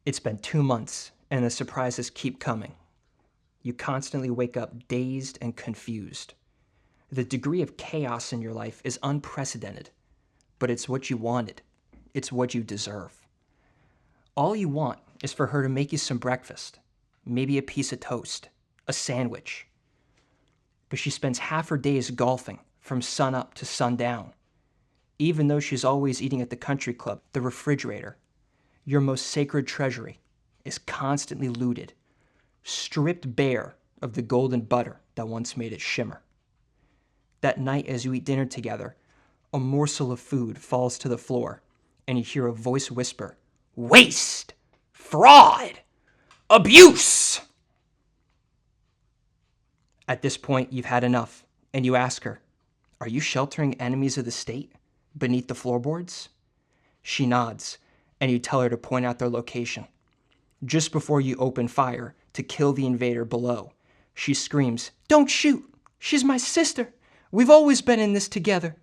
It's been 2 months, and the surprises keep coming. You constantly wake up dazed and confused. The degree of chaos in your life is unprecedented, but it's what you wanted. It's what you deserve. All you want is for her to make you some breakfast, maybe a piece of toast, a sandwich. But she spends half her days golfing from sun up to sundown, even though she's always eating at the country club, the refrigerator. Your most sacred treasury is constantly looted, stripped bare of the golden butter that once made it shimmer. That night as you eat dinner together, a morsel of food falls to the floor, and you hear a voice whisper, "Waste! Fraud! Abuse!" At this point, you've had enough, and you ask her, "Are you sheltering enemies of the state beneath the floorboards?" She nods, and you tell her to point out their location. Just before you open fire to kill the invader below, she screams, "Don't shoot! She's my sister! We've always been in this together!"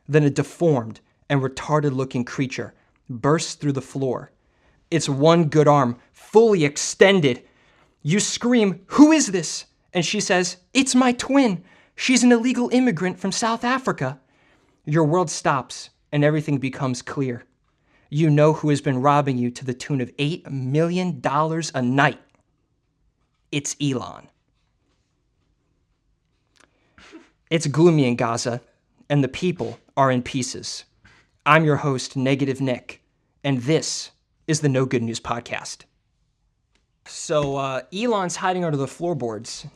Then a deformed and retarded-looking creature bursts through the floor. Its one good arm fully extended. You scream, "Who is this?" And she says, "It's my twin. She's an illegal immigrant from South Africa." Your world stops, and everything becomes clear. You know who has been robbing you to the tune of $8 million a night. It's Elon. It's gloomy in Gaza, and the people are in pieces. I'm your host, Negative Nick, and this is the No Good News Podcast. So Elon's hiding under the floorboards,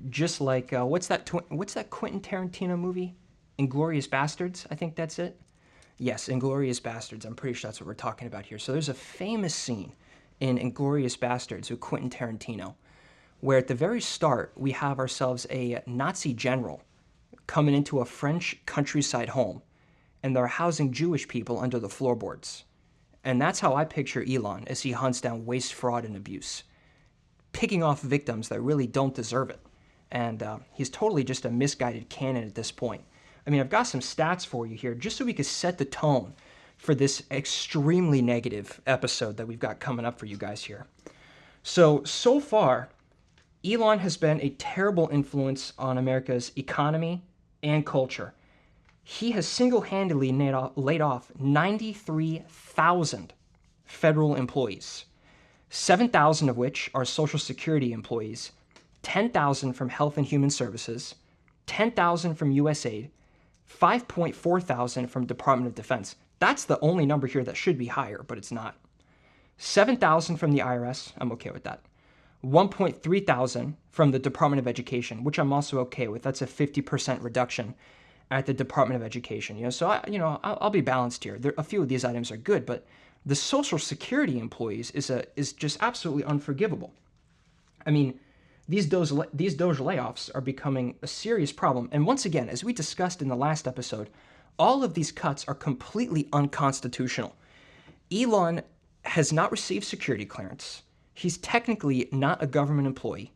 just like, what's that Quentin Tarantino movie? Inglourious Bastards, I think that's it. Yes, Inglourious Bastards. I'm pretty sure that's what we're talking about here. So there's a famous scene in Inglourious Bastards with Quentin Tarantino, where at the very start, we have ourselves a Nazi general coming into a French countryside home, and they're housing Jewish people under the floorboards. And that's how I picture Elon as he hunts down waste, fraud, and abuse, picking off victims that really don't deserve it. And he's totally just a misguided cannon at this point. I mean, I've got some stats for you here just so we could set the tone for this extremely negative episode that we've got coming up for you guys here. So far, Elon has been a terrible influence on America's economy and culture. He has single-handedly laid off 93,000 federal employees, 7,000 of which are Social Security employees, 10,000 from Health and Human Services, 10,000 from USAID, 5.4 thousand from Department of Defense. That's the only number here that should be higher, but it's not. 7,000 from the IRS, I'm okay with that. 1.3 thousand from the Department of Education, which I'm also okay with. That's a 50% reduction at the Department of Education. So I'll be balanced here. A few of these items are good, but the Social Security employees is just absolutely unforgivable. I mean, these Doge layoffs are becoming a serious problem. And once again, as we discussed in the last episode, all of these cuts are completely unconstitutional. Elon has not received security clearance. He's technically not a government employee.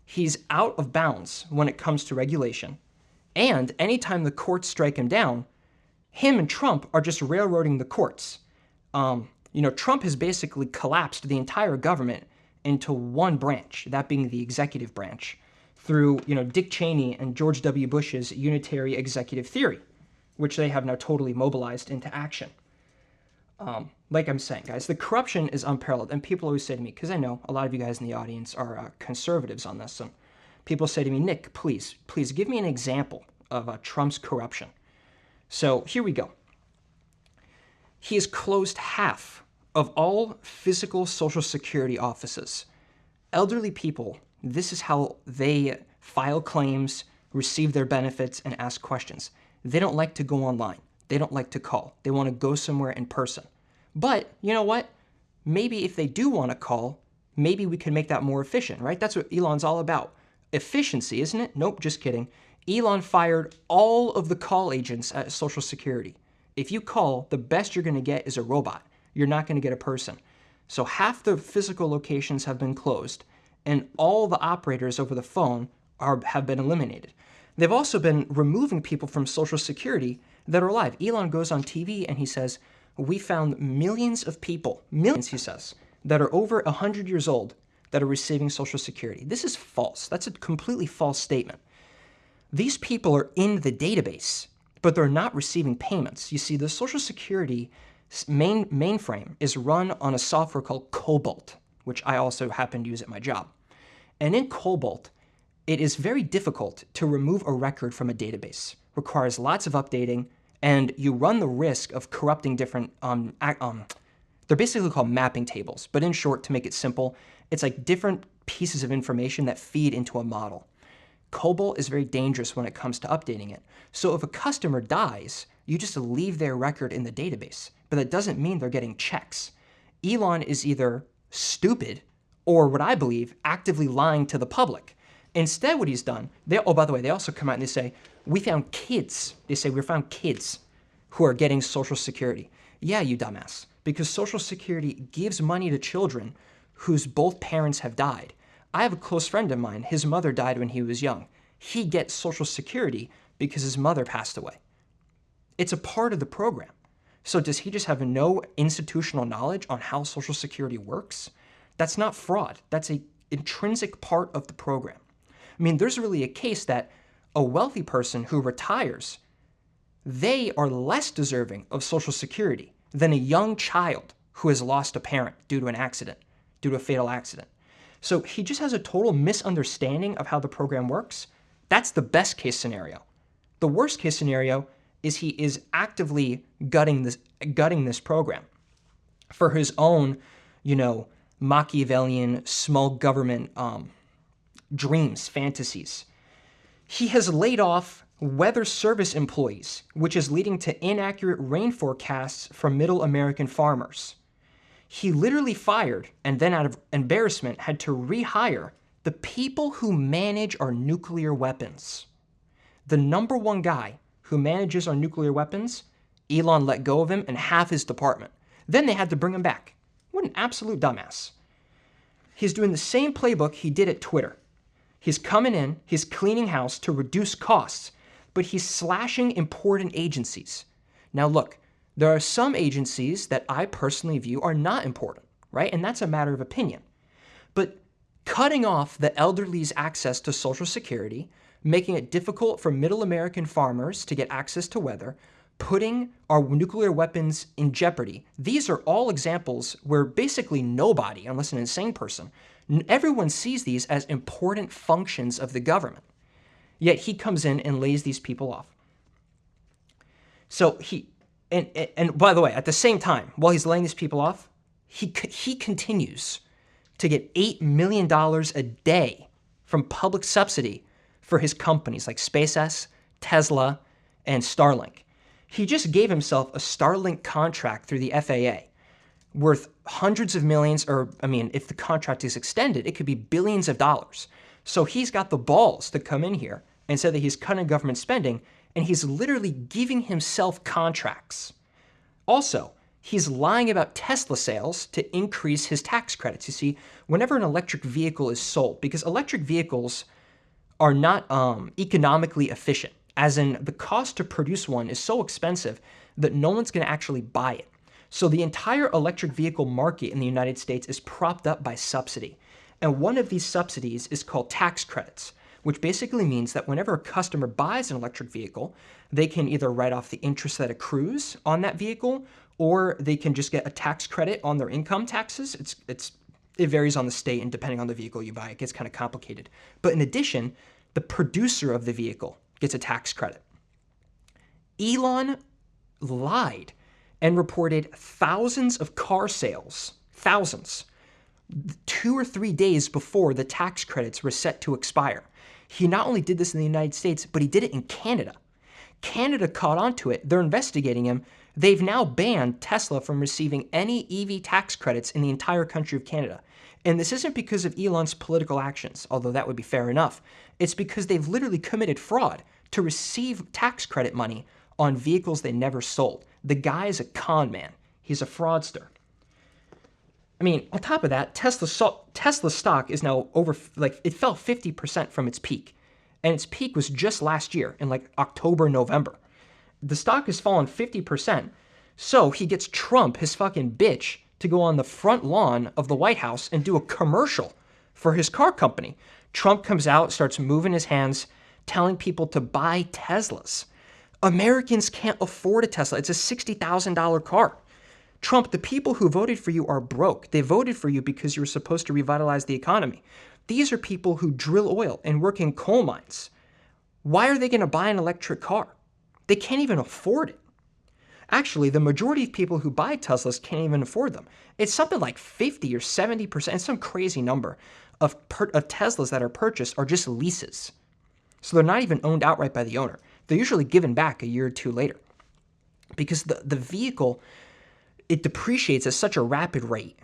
He's out of bounds when it comes to regulation. And anytime the courts strike him down, him and Trump are just railroading the courts. Trump has basically collapsed the entire government into one branch, that being the executive branch, through, Dick Cheney and George W. Bush's unitary executive theory, which they have now totally mobilized into action. Like I'm saying, guys, the corruption is unparalleled. And people always say to me, because I know a lot of you guys in the audience are conservatives on this, and people say to me, "Nick, please give me an example of Trump's corruption." So here we go. He has closed half of all physical Social Security offices. Elderly people, this is how they file claims, receive their benefits, and ask questions. They don't like to go online. They don't like to call. They want to go somewhere in person. But you know what? Maybe if they do want to call, maybe we can make that more efficient, right? That's what Elon's all about. Efficiency, isn't it? Nope, just kidding. Elon fired all of the call agents at Social Security. If you call, the best you're going to get is a robot. You're not going to get a person. So half the physical locations have been closed, and all the operators over the phone have been eliminated. They've also been removing people from Social Security that are alive. Elon goes on TV and he says, "We found millions of people," millions, he says, that are over 100 years old that are receiving Social Security. This is false. That's a completely false statement. These people are in the database, but they're not receiving payments. You see, the Social Security mainframe is run on a software called Cobalt, which I also happen to use at my job. And in Cobalt, it is very difficult to remove a record from a database. Requires lots of updating, and you run the risk of corrupting different, they're basically called mapping tables, but in short, to make it simple, it's like different pieces of information that feed into a model. Cobalt is very dangerous when it comes to updating it. So if a customer dies, you just leave their record in the database, but that doesn't mean they're getting checks. Elon is either stupid or, what I believe, actively lying to the public. Instead, what he's done, oh, by the way, they also come out and they say, we found kids. They say, we found kids who are getting Social Security. Yeah, you dumbass, because Social Security gives money to children whose both parents have died. I have a close friend of mine. His mother died when he was young. He gets Social Security because his mother passed away. It's a part of the program. So does he just have no institutional knowledge on how Social Security works? That's not fraud. That's an intrinsic part of the program. I mean, there's really a case that a wealthy person who retires, they are less deserving of Social Security than a young child who has lost a parent due to an accident, due to a fatal accident. So he just has a total misunderstanding of how the program works. That's the best case scenario. The worst case scenario is he is actively gutting this program for his own, Machiavellian small government dreams, fantasies. He has laid off weather service employees, which is leading to inaccurate rain forecasts from middle American farmers. He literally fired, and then out of embarrassment had to rehire the people who manage our nuclear weapons. The number one guy who manages our nuclear weapons, Elon let go of him and half his department. Then they had to bring him back. What an absolute dumbass. He's doing the same playbook he did at Twitter. He's coming in, he's cleaning house to reduce costs, but he's slashing important agencies. Now look, there are some agencies that I personally view are not important, right? And that's a matter of opinion. But cutting off the elderly's access to Social Security, making it difficult for middle American farmers to get access to weather, putting our nuclear weapons in jeopardy. These are all examples where basically nobody, unless an insane person, everyone sees these as important functions of the government. Yet he comes in and lays these people off. So and by the way, at the same time, while he's laying these people off, he continues to get $8 million a day from public subsidy for his companies like SpaceX, Tesla, and Starlink. He just gave himself a Starlink contract through the FAA worth hundreds of millions, or if the contract is extended, it could be billions of dollars. So he's got the balls to come in here and say that he's cutting government spending, and he's literally giving himself contracts. Also, he's lying about Tesla sales to increase his tax credits. You see, whenever an electric vehicle is sold, because electric vehicles are not economically efficient, as in the cost to produce one is so expensive that no one's going to actually buy it. So the entire electric vehicle market in the United States is propped up by subsidy. And one of these subsidies is called tax credits, which basically means that whenever a customer buys an electric vehicle, they can either write off the interest that accrues on that vehicle, or they can just get a tax credit on their income taxes. It varies on the state, and depending on the vehicle you buy, it gets kind of complicated. But in addition, the producer of the vehicle gets a tax credit. Elon lied and reported thousands of car sales, 2 or 3 days before the tax credits were set to expire. He not only did this in the United States, but he did it in Canada. Canada caught on to it. They're investigating him. They've now banned Tesla from receiving any EV tax credits in the entire country of Canada. And this isn't because of Elon's political actions, although that would be fair enough. It's because they've literally committed fraud to receive tax credit money on vehicles they never sold. The guy is a con man. He's a fraudster. On top of that, Tesla stock is now it fell 50% from its peak. And its peak was just last year in October, November. The stock has fallen 50%. So he gets Trump, his fucking bitch, to go on the front lawn of the White House and do a commercial for his car company. Trump comes out, starts moving his hands, telling people to buy Teslas. Americans can't afford a Tesla. It's a $60,000 car. Trump, the people who voted for you are broke. They voted for you because you were supposed to revitalize the economy. These are people who drill oil and work in coal mines. Why are they going to buy an electric car? They can't even afford it. Actually, the majority of people who buy Teslas can't even afford them. It's something like 50 or 70%, it's some crazy number of Teslas that are purchased are just leases. So they're not even owned outright by the owner. They're usually given back a year or two later because the vehicle, it depreciates at such a rapid rate.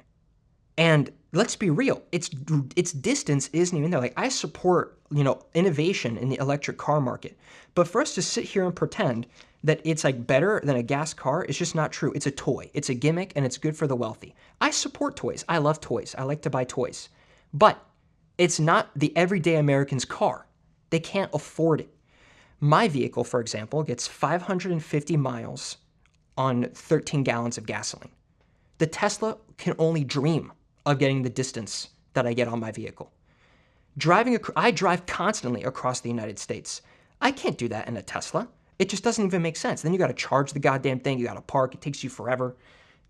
And let's be real, its distance isn't even there. Like, I support, innovation in the electric car market. But for us to sit here and pretend that it's like better than a gas car is just not true. It's a toy. It's a gimmick, and it's good for the wealthy. I support toys. I love toys. I like to buy toys. But it's not the everyday American's car. They can't afford it. My vehicle, for example, gets 550 miles on 13 gallons of gasoline. The Tesla can only dream of getting the distance that I get on my vehicle. I drive constantly across the United States. I can't do that in a Tesla. It just doesn't even make sense. Then you got to charge the goddamn thing. You got to park. It takes you forever.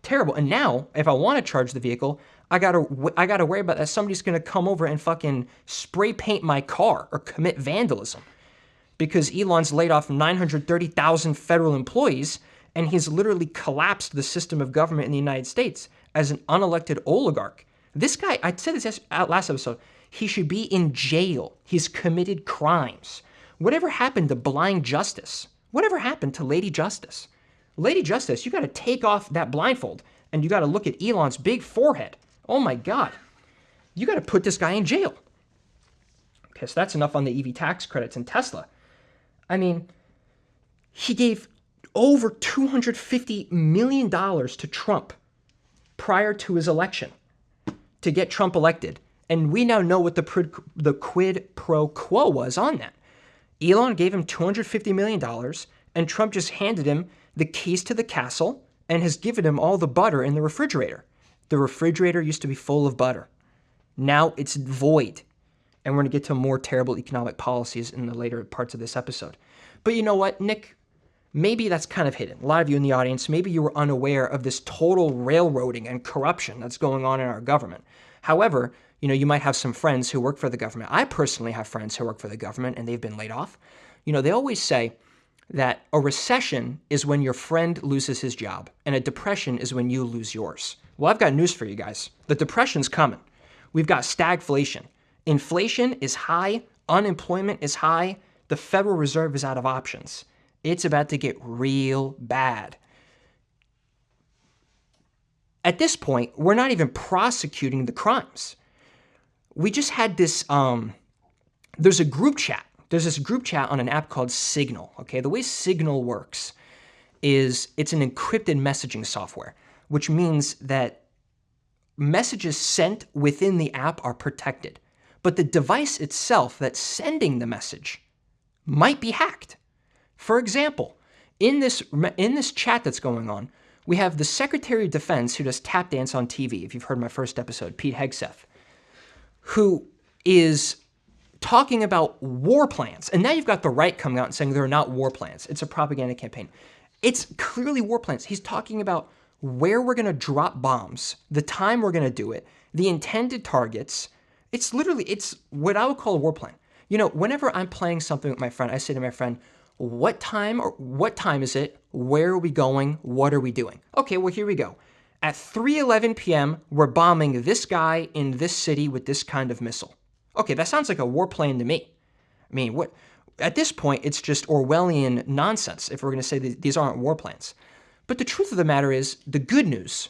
Terrible. And now, if I want to charge the vehicle, I gotta worry about that somebody's gonna come over and fucking spray paint my car or commit vandalism, because Elon's laid off 930,000 federal employees, and he's literally collapsed the system of government in the United States as an unelected oligarch. This guy, I said this last episode, he should be in jail. He's committed crimes. Whatever happened to blind justice? Whatever happened to Lady Justice? Lady Justice, you got to take off that blindfold and you got to look at Elon's big forehead. Oh my God. You got to put this guy in jail. Okay, so that's enough on the EV tax credits and Tesla. I mean, he gave over $250 million to Trump prior to his election to get Trump elected. And we now know what the quid pro quo was on that. Elon gave him $250 million, and Trump just handed him the keys to the castle and has given him all the butter in the refrigerator. The refrigerator used to be full of butter. Now it's void. And we're going to get to more terrible economic policies in the later parts of this episode. But you know what, Nick? Maybe that's kind of hidden. A lot of you in the audience, maybe you were unaware of this total railroading and corruption that's going on in our government. However, you might have some friends who work for the government. I personally have friends who work for the government and they've been laid off. They always say that a recession is when your friend loses his job and a depression is when you lose yours. Well, I've got news for you guys. The depression's coming. We've got stagflation. Inflation is high. Unemployment is high. The Federal Reserve is out of options. It's about to get real bad. At this point, we're not even prosecuting the crimes. We just had this, there's a group chat. There's this group chat on an app called Signal, okay? The way Signal works is it's an encrypted messaging software, which means that messages sent within the app are protected. But the device itself that's sending the message might be hacked. For example, in this chat that's going on, we have the Secretary of Defense who does tap dance on TV, if you've heard my first episode, Pete Hegseth, who is talking about war plans. And now you've got the right coming out and saying they're not war plans. It's a propaganda campaign. It's clearly war plans. He's talking about where we're going to drop bombs, the time we're going to do it, the intended targets. It's what I would call a war plan. Whenever I'm playing something with my friend, I say to my friend, what time is it? Where are we going? What are we doing? Okay, well, here we go. At 3:11 p.m., we're bombing this guy in this city with this kind of missile. Okay, that sounds like a war plan to me. I mean, what? At this point, it's just Orwellian nonsense if we're going to say that these aren't war plans. But the truth of the matter is, the good news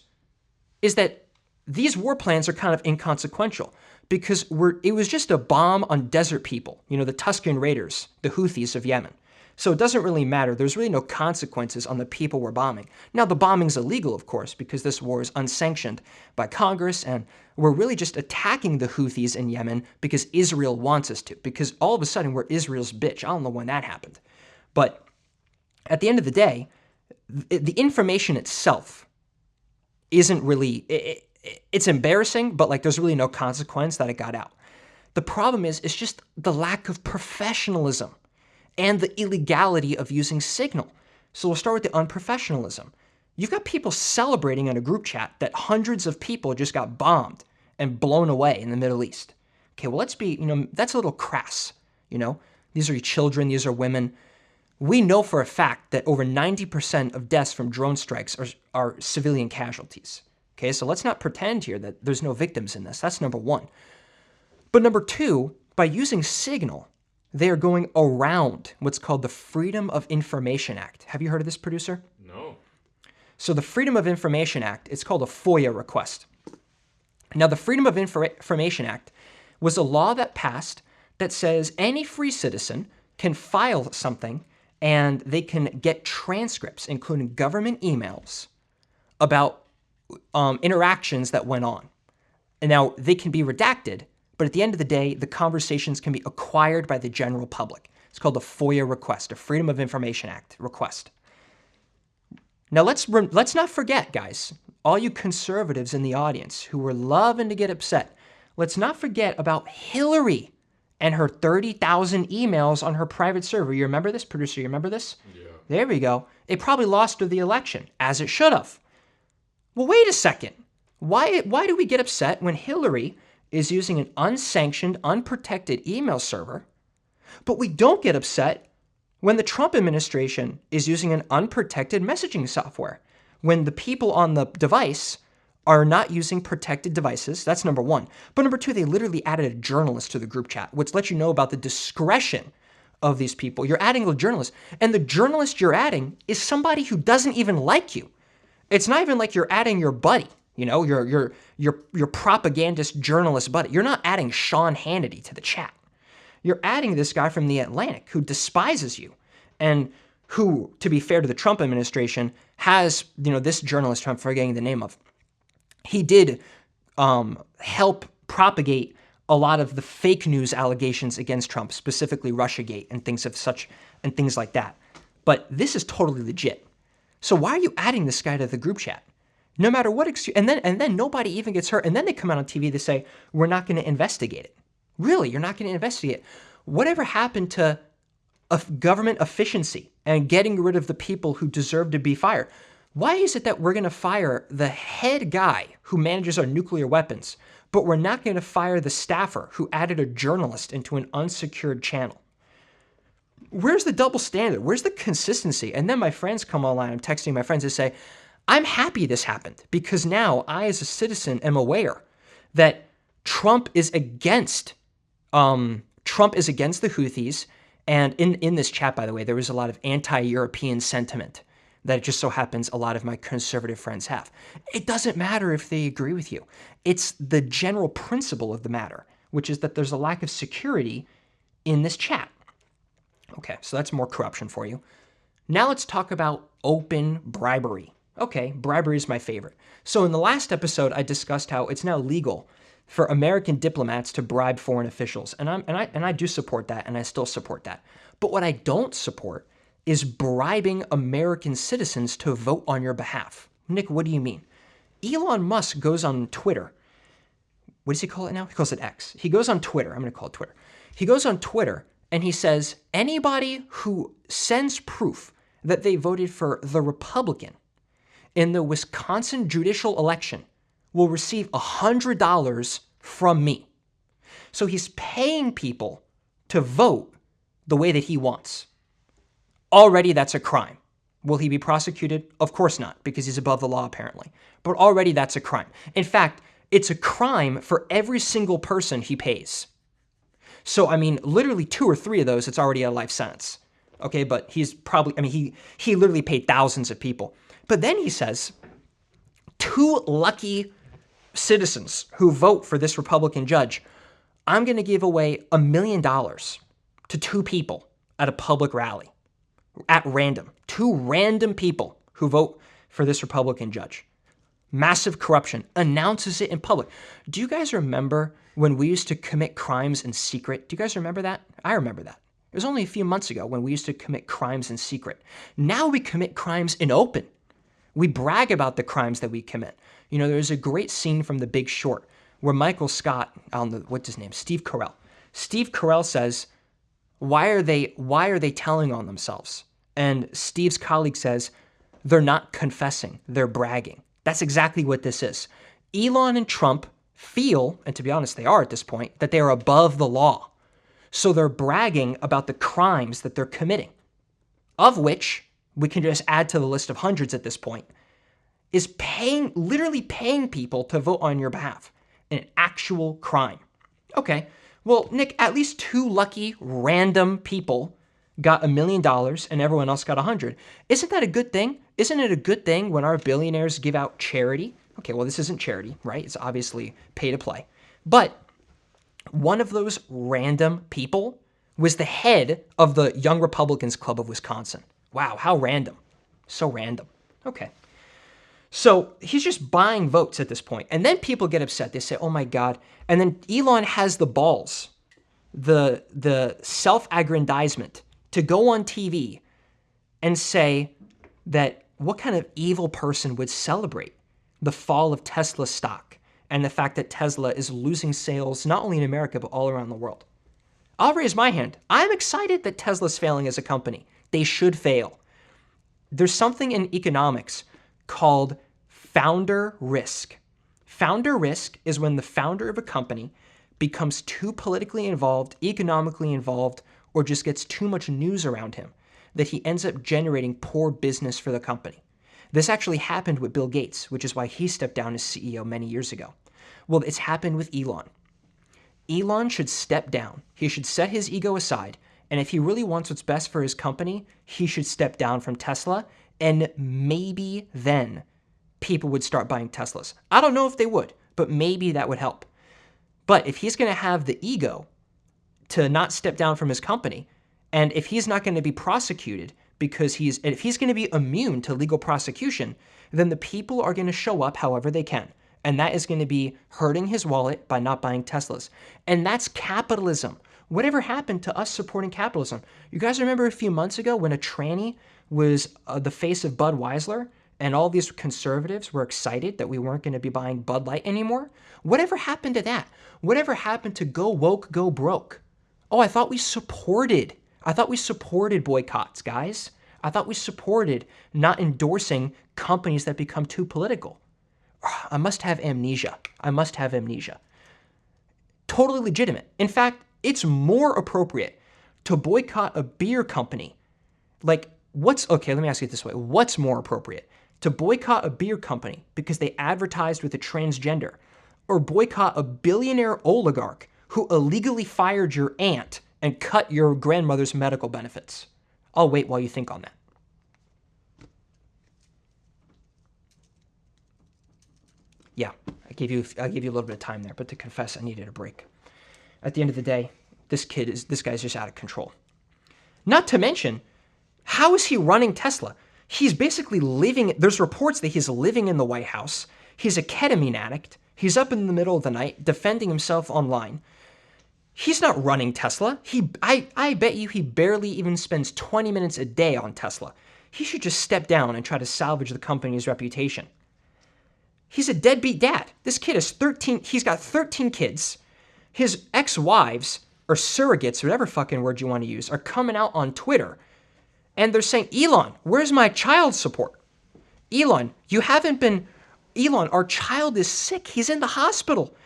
is that these war plans are kind of inconsequential because it was just a bomb on desert people, the Tuscan Raiders, the Houthis of Yemen. So it doesn't really matter. There's really no consequences on the people we're bombing. Now, the bombing's illegal, of course, because this war is unsanctioned by Congress, and we're really just attacking the Houthis in Yemen because Israel wants us to, because all of a sudden we're Israel's bitch. I don't know when that happened. But at the end of the day, the information itself isn't really, it's embarrassing, but like there's really no consequence that it got out. The problem is, it's just the lack of professionalism and the illegality of using Signal. So we'll start with the unprofessionalism. You've got people celebrating in a group chat that hundreds of people just got bombed and blown away in the Middle East. Okay, well, let's be, that's a little crass, These are your children, these are women. We know for a fact that over 90% of deaths from drone strikes are civilian casualties. Okay, so let's not pretend here that there's no victims in this. That's number one. But number two, by using Signal, they are going around what's called the Freedom of Information Act. Have you heard of this, producer? No. So the Freedom of Information Act, it's called a FOIA request. Now, the Freedom of Information Act was a law that passed that says any free citizen can file something and they can get transcripts, including government emails, about interactions that went on. And now, they can be redacted, but at the end of the day, the conversations can be acquired by the general public. It's called a FOIA request, a Freedom of Information Act request. Now, let's not forget, guys, all you conservatives in the audience who were loving to get upset, let's not forget about Hillary and her 30,000 emails on her private server. You remember this, producer? You remember this? Yeah. There we go. It probably lost her the election, as it should have. Well, wait a second. Why do we get upset when Hillary is using an unsanctioned, unprotected email server, but we don't get upset when the Trump administration is using an unprotected messaging software, when the people on the device are not using protected devices? That's number one. But number two, they literally added a journalist to the group chat, which lets you know about the discretion of these people. You're adding a journalist, and the journalist you're adding is somebody who doesn't even like you. It's not even like you're adding your buddy, your propagandist journalist buddy. You're not adding Sean Hannity to the chat. You're adding this guy from The Atlantic who despises you and who, to be fair to the Trump administration, has, this journalist who I'm forgetting the name of, he did help propagate a lot of the fake news allegations against Trump, specifically Russiagate and things like that. But this is totally legit. So why are you adding this guy to the group chat? No matter what excuse, and then nobody even gets hurt, and then they come out on TV to say, we're not going to investigate it. Really, you're not going to investigate it. Whatever happened to government efficiency and getting rid of the people who deserve to be fired? Why is it that we're going to fire the head guy who manages our nuclear weapons, but we're not going to fire the staffer who added a journalist into an unsecured channel? Where's the double standard? Where's the consistency? And then my friends come online. I'm texting my friends and say, I'm happy this happened because now I, as a citizen, am aware that Trump is against the Houthis. And in this chat, by the way, there was a lot of anti-European sentiment that it just so happens a lot of my conservative friends have. It doesn't matter if they agree with you. It's the general principle of the matter, which is that there's a lack of security in this chat. Okay, so that's more corruption for you. Now let's talk about open bribery. Okay, bribery is my favorite. So in the last episode, I discussed how it's now legal for American diplomats to bribe foreign officials, and I do support that, and I still support that. But what I don't support is bribing American citizens to vote on your behalf. Nick, what do you mean? Elon Musk goes on Twitter. What does he call it now? He calls it X. He goes on Twitter. I'm going to call it Twitter. He goes on Twitter and he says, anybody who sends proof that they voted for the Republican in the Wisconsin judicial election will receive $100 from me. So he's paying people to vote the way that he wants. Already that's a crime. Will he be prosecuted? Of course not, because he's above the law apparently. But already that's a crime. In fact, it's a crime for every single person he pays. So, I mean, literally 2 or 3 of those, it's already a life sentence. Okay, but he's probably, I mean, he literally paid thousands of people. But then he says, 2 lucky citizens who vote for this Republican judge, I'm going to give away $1 million to 2 people at a public rally. At random. 2 random people who vote for this Republican judge. Massive corruption. Announces it in public. Do you guys remember when we used to commit crimes in secret? Do you guys remember that? I remember that. It was only a few months ago when we used to commit crimes in secret. Now we commit crimes in open. We brag about the crimes that we commit. You know, there's a great scene from The Big Short where Michael Scott, I don't know, what's his name? Steve Carell. Steve Carell says, why are they telling on themselves? And Steve's colleague says, they're not confessing, they're bragging. That's exactly what this is. Elon and Trump feel, and to be honest, they are at this point, that they are above the law. So they're bragging about the crimes that they're committing, of which we can just add to the list of hundreds at this point, is literally paying people to vote on your behalf. An actual crime. Okay, well, Nick, at least 2 lucky random people got $1 million and everyone else got 100. Isn't that a good thing? Isn't it a good thing when our billionaires give out charity? Okay, well, this isn't charity, right? It's obviously pay to play. But one of those random people was the head of the Young Republicans Club of Wisconsin. Wow, how random. So random. Okay. So he's just buying votes at this point. And then people get upset. They say, oh my God. And then Elon has the balls, the self-aggrandizement to go on TV and say that what kind of evil person would celebrate the fall of Tesla stock and the fact that Tesla is losing sales not only in America, but all around the world. I'll raise my hand. I'm excited that Tesla's failing as a company. They should fail. There's something in economics called founder risk. Founder risk is when the founder of a company becomes too politically involved, economically involved, or just gets too much news around him that he ends up generating poor business for the company. This actually happened with Bill Gates, which is why he stepped down as CEO many years ago. Well, it's happened with Elon. Elon should step down. He should set his ego aside. And if he really wants what's best for his company, he should step down from Tesla. And maybe then people would start buying Teslas. I don't know if they would, but maybe that would help. But if he's going to have the ego to not step down from his company, and if he's not going to be prosecuted because if he's going to be immune to legal prosecution, then the people are going to show up however they can. And that is going to be hurting his wallet by not buying Teslas. And that's capitalism. Whatever happened to us supporting capitalism? You guys remember a few months ago when a tranny was the face of Budweiser and all these conservatives were excited that we weren't going to be buying Bud Light anymore? Whatever happened to that? Whatever happened to go woke, go broke? Oh, I thought we supported boycotts, guys. I thought we supported not endorsing companies that become too political. I must have amnesia. Totally legitimate. In fact, it's more appropriate to boycott a beer company. Okay, let me ask you it this way. What's more appropriate? To boycott a beer company because they advertised with a transgender, or boycott a billionaire oligarch who illegally fired your aunt and cut your grandmother's medical benefits? I'll wait while you think on that. Yeah, I'll give you a little bit of time there, but to confess, I needed a break. At the end of the day, this guy's just out of control. Not to mention, how is he running Tesla? He's basically there's reports that he's living in the White House. He's a ketamine addict. He's up in the middle of the night defending himself online. He's not running Tesla. I bet you he barely even spends 20 minutes a day on Tesla. He should just step down and try to salvage the company's reputation. He's a deadbeat dad. This kid is 13. He's got 13 kids. His ex-wives, or surrogates, whatever fucking word you want to use, are coming out on Twitter. And they're saying, Elon, where's my child support? Elon, our child is sick. He's in the hospital.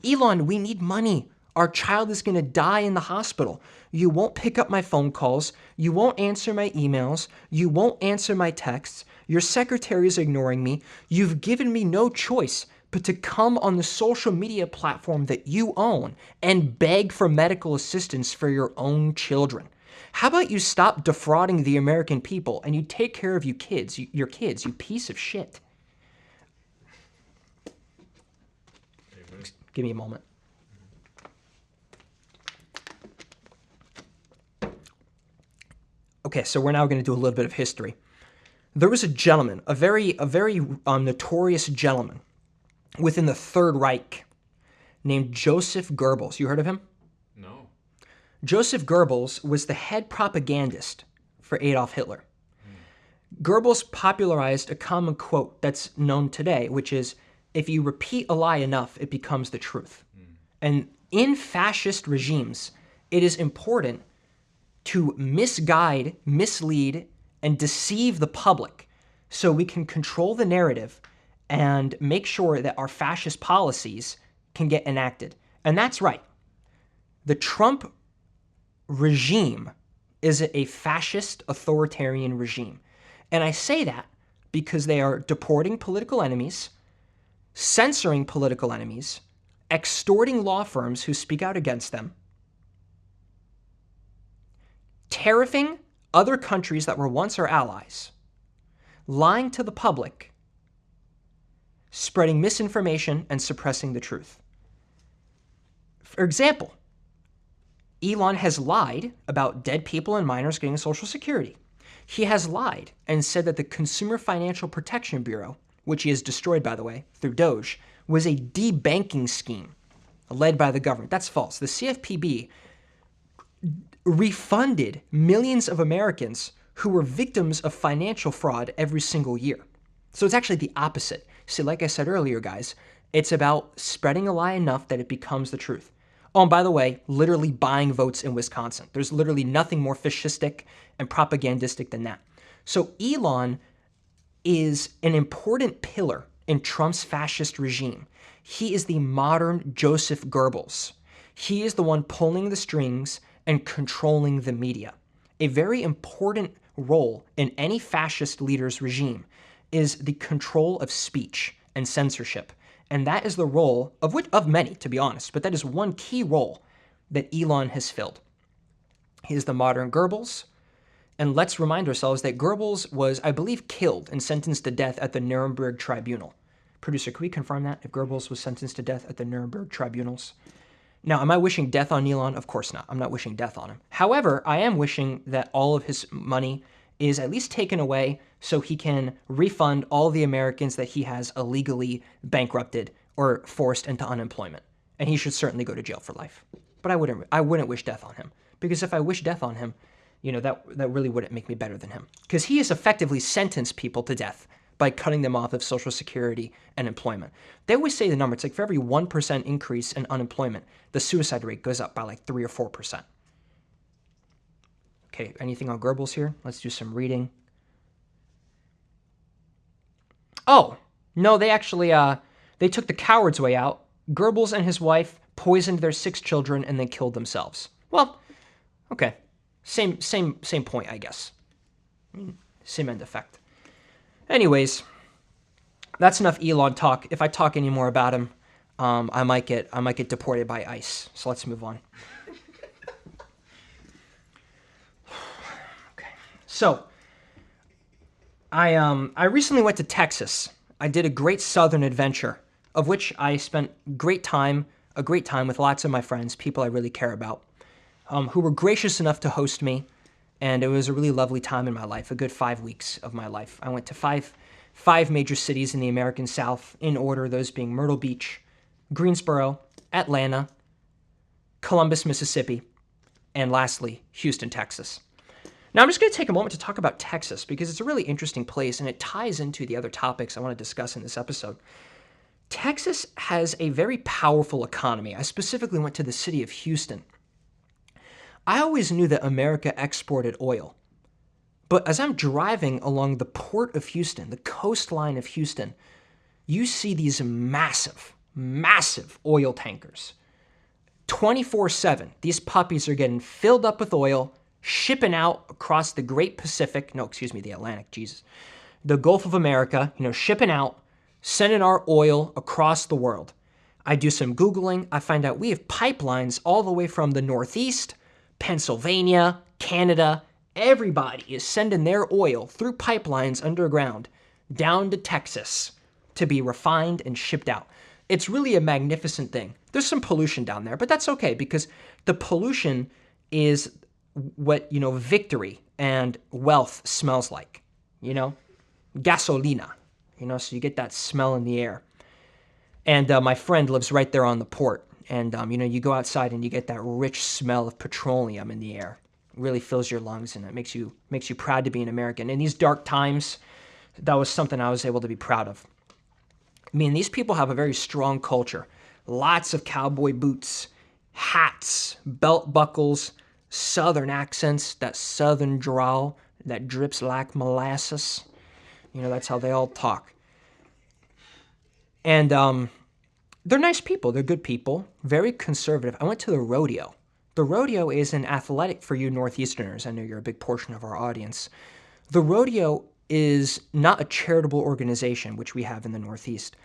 Elon, we need money. Our child is going to die in the hospital. You won't pick up my phone calls. You won't answer my emails. You won't answer my texts. Your secretary is ignoring me. You've given me no choice but to come on the social media platform that you own and beg for medical assistance for your own children. How about you stop defrauding the American people and you take care of your kids, you piece of shit. Give me a moment. Okay, so we're now going to do a little bit of history. There was a gentleman, a very notorious gentleman within the Third Reich named Joseph Goebbels. You heard of him? No. Joseph Goebbels was the head propagandist for Adolf Hitler. Goebbels popularized a common quote that's known today, which is, if you repeat a lie enough, it becomes the truth. And in fascist regimes, it is important to misguide, mislead, and deceive the public so we can control the narrative and make sure that our fascist policies can get enacted. And that's right. The Trump regime is a fascist authoritarian regime. And I say that because they are deporting political enemies, censoring political enemies, extorting law firms who speak out against them, tariffing other countries that were once our allies, lying to the public, spreading misinformation, and suppressing the truth. For example, Elon has lied about dead people and minors getting Social Security. He has lied and said that the Consumer Financial Protection Bureau, which he has destroyed, by the way, through Doge, was a debanking scheme led by the government. That's false. The CFPB refunded millions of Americans who were victims of financial fraud every single year. So it's actually the opposite. See, like I said earlier, guys, it's about spreading a lie enough that it becomes the truth. Oh, and by the way, literally buying votes in Wisconsin. There's literally nothing more fascistic and propagandistic than that. So Elon is an important pillar in Trump's fascist regime. He is the modern Joseph Goebbels. He is the one pulling the strings and controlling the media. A very important role in any fascist leader's regime is the control of speech and censorship. And that is the role of many, to be honest, but that is one key role that Elon has filled. He is the modern Goebbels. And let's remind ourselves that Goebbels was, I believe, killed and sentenced to death at the Nuremberg tribunal. Producer, can we confirm that, if Goebbels was sentenced to death at the Nuremberg tribunals? Now, am I wishing death on Elon? Of course not. I'm not wishing death on him. However, I am wishing that all of his money is at least taken away so he can refund all the Americans that he has illegally bankrupted or forced into unemployment. And he should certainly go to jail for life. But I wouldn't wish death on him, because if I wish death on him, that really wouldn't make me better than him, because he has effectively sentenced people to death by cutting them off of Social Security and employment. They always say the number, it's like for every 1% increase in unemployment, the suicide rate goes up by like 3 or 4%. Okay, anything on Goebbels here? Let's do some reading. Oh, no, they actually, they took the coward's way out. Goebbels and his wife poisoned their 6 children and then killed themselves. Well, okay. Same point, I guess. Same end effect. Anyways, that's enough Elon talk. If I talk any more about him, I might get deported by ICE. So let's move on. Okay. So I recently went to Texas. I did a great southern adventure, of which I spent a great time with lots of my friends, people I really care about, who were gracious enough to host me. And it was a really lovely time in my life, a good 5 weeks of my life. I went to five major cities in the American South, in order, those being Myrtle Beach, Greensboro, Atlanta, Columbus, Mississippi, and lastly, Houston, Texas. Now, I'm just going to take a moment to talk about Texas because it's a really interesting place, and it ties into the other topics I want to discuss in this episode. Texas has a very powerful economy. I specifically went to the city of Houston. I always knew that America exported oil, but as I'm driving along the port of Houston, the coastline of Houston, you see these massive oil tankers. 24/7, these puppies are getting filled up with oil, shipping out across the Great Pacific, the Atlantic, the Gulf of America, shipping out, sending our oil across the world. I do some Googling, I find out we have pipelines all the way from the Northeast, Pennsylvania, Canada. Everybody is sending their oil through pipelines underground down to Texas to be refined and shipped out. It's really a magnificent thing. There's some pollution down there, but that's okay because the pollution is what, victory and wealth smells like, gasolina, so you get that smell in the air. And my friend lives right there on the port. And, you go outside and you get that rich smell of petroleum in the air. really fills your lungs, and it makes you proud to be an American. In these dark times, that was something I was able to be proud of. I mean, these people have a very strong culture. Lots of cowboy boots, hats, belt buckles, southern accents, that southern drawl that drips like molasses. You know, that's how they all talk. And they're nice people. They're good people. Very conservative. I went to the rodeo. The rodeo is an athletic for you Northeasterners. I know you're a big portion of our audience. The rodeo is not a charitable organization, which we have in the Northeast.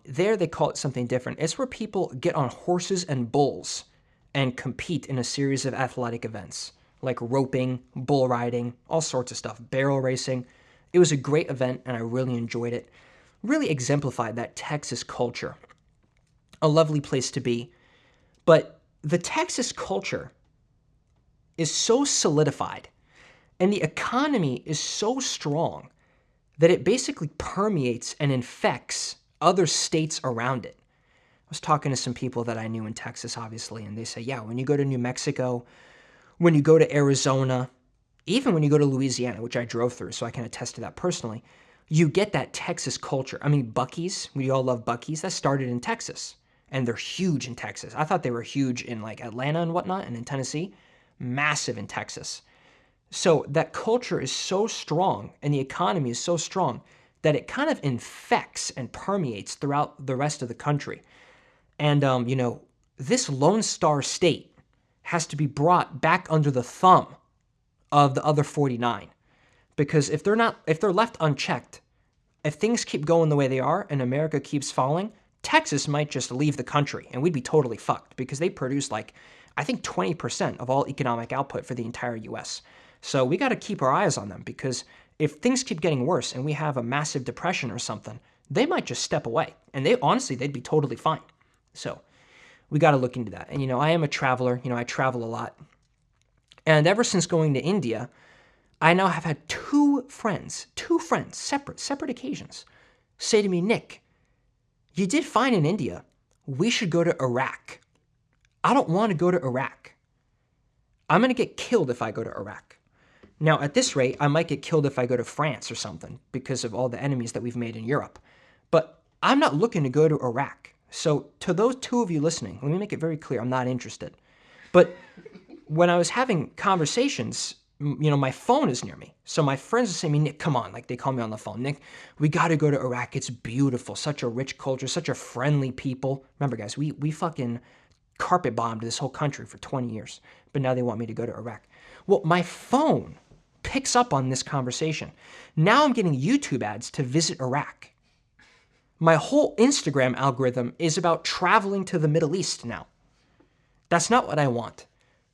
There they call it something different. It's where people get on horses and bulls and compete in a series of athletic events, like roping, bull riding, all sorts of stuff, barrel racing. It was a great event, and I really enjoyed it. Really exemplified that Texas culture. A lovely place to be. But the Texas culture is so solidified, and the economy is so strong that it basically permeates and infects other states around it. I was talking to some people that I knew in Texas, obviously, and they say, yeah, when you go to New Mexico, when you go to Arizona, even when you go to Louisiana, which I drove through, so I can attest to that personally, you get that Texas culture. I mean, Buc-ee's, we all love Buc-ee's, that started in Texas, and they're huge in Texas. I thought they were huge in like Atlanta and whatnot, and in Tennessee, massive in Texas. So that culture is so strong, and the economy is so strong, that it kind of infects and permeates throughout the rest of the country. And, this Lone Star State has to be brought back under the thumb of the other 49. Because if they're left unchecked, if things keep going the way they are and America keeps falling, Texas might just leave the country and we'd be totally fucked because they produce I think 20% of all economic output for the entire US. So we got to keep our eyes on them because if things keep getting worse and we have a massive depression or something, they might just step away. And they'd be totally fine. So we got to look into that. And, I am a traveler. I travel a lot. And ever since going to India, I now have had two friends, separate occasions, say to me, Nick, you did fine in India. We should go to Iraq. I don't want to go to Iraq. I'm going to get killed if I go to Iraq. Now, at this rate, I might get killed if I go to France or something because of all the enemies that we've made in Europe. But I'm not looking to go to Iraq. So to those two of you listening, let me make it very clear, I'm not interested. But when I was having conversations, my phone is near me. So my friends are saying, Nick, come on. Like they call me on the phone. Nick, we got to go to Iraq. It's beautiful. Such a rich culture, such a friendly people. Remember, guys, we fucking carpet bombed this whole country for 20 years. But now they want me to go to Iraq. Well, my phone picks up on this conversation. Now I'm getting YouTube ads to visit Iraq. My whole Instagram algorithm is about traveling to the Middle East now. That's not what I want.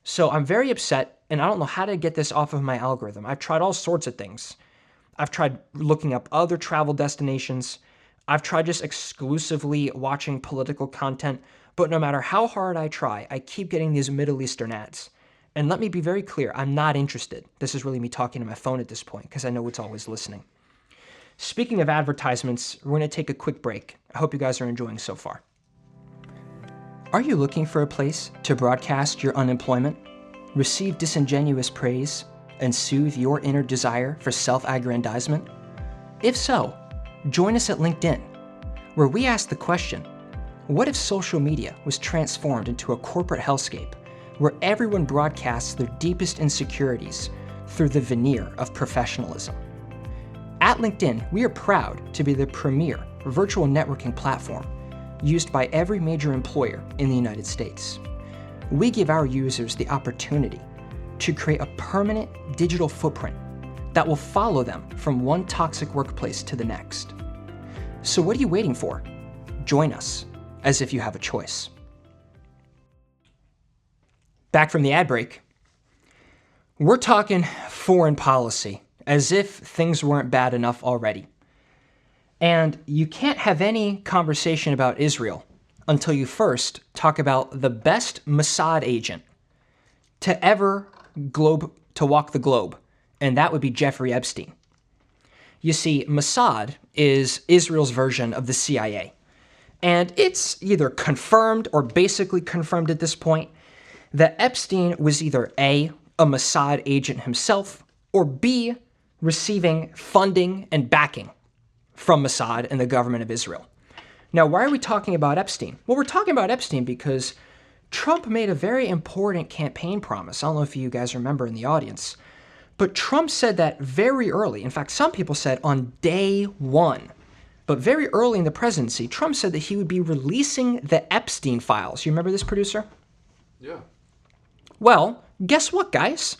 So I'm very upset, and I don't know how to get this off of my algorithm. I've tried all sorts of things. I've tried looking up other travel destinations. I've tried just exclusively watching political content. But no matter how hard I try, I keep getting these Middle Eastern ads. And let me be very clear, I'm not interested. This is really me talking to my phone at this point, because I know it's always listening. Speaking of advertisements, we're going to take a quick break. I hope you guys are enjoying so far. Are you looking for a place to broadcast your unemployment, receive disingenuous praise, and soothe your inner desire for self-aggrandizement? If so, join us at LinkedIn, where we ask the question, what if social media was transformed into a corporate hellscape where everyone broadcasts their deepest insecurities through the veneer of professionalism? At LinkedIn, we are proud to be the premier virtual networking platform used by every major employer in the United States. We give our users the opportunity to create a permanent digital footprint that will follow them from one toxic workplace to the next. So what are you waiting for? Join us, as if you have a choice. Back from the ad break, we're talking foreign policy, as if things weren't bad enough already. And you can't have any conversation about Israel until you first talk about the best Mossad agent to ever walk the globe, and that would be Jeffrey Epstein. You see, Mossad is Israel's version of the CIA, and it's either confirmed or basically confirmed at this point that Epstein was either A, a Mossad agent himself, or B, receiving funding and backing from Mossad and the government of Israel. Now, why are we talking about Epstein? Well, we're talking about Epstein because Trump made a very important campaign promise. I don't know if you guys remember in the audience, but Trump said that very early. In fact, some people said on day one, but very early in the presidency, Trump said that he would be releasing the Epstein files. You remember this, producer? Yeah. Well, guess what, guys?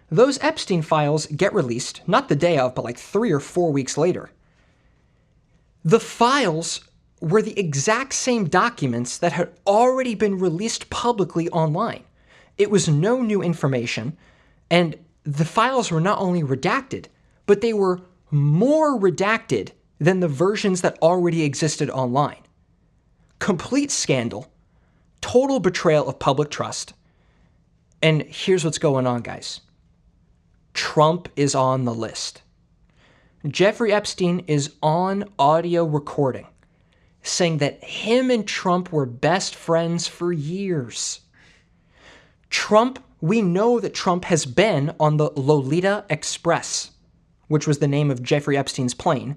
Those Epstein files get released, not the day of, but like 3 or 4 weeks later. The files were the exact same documents that had already been released publicly online. It was no new information, and the files were not only redacted, but they were more redacted than the versions that already existed online. Complete scandal, total betrayal of public trust. And here's what's going on, guys. Trump is on the list. Jeffrey Epstein is on audio recording saying that him and Trump were best friends for years. Trump, we know that Trump has been on the Lolita Express, which was the name of Jeffrey Epstein's plane.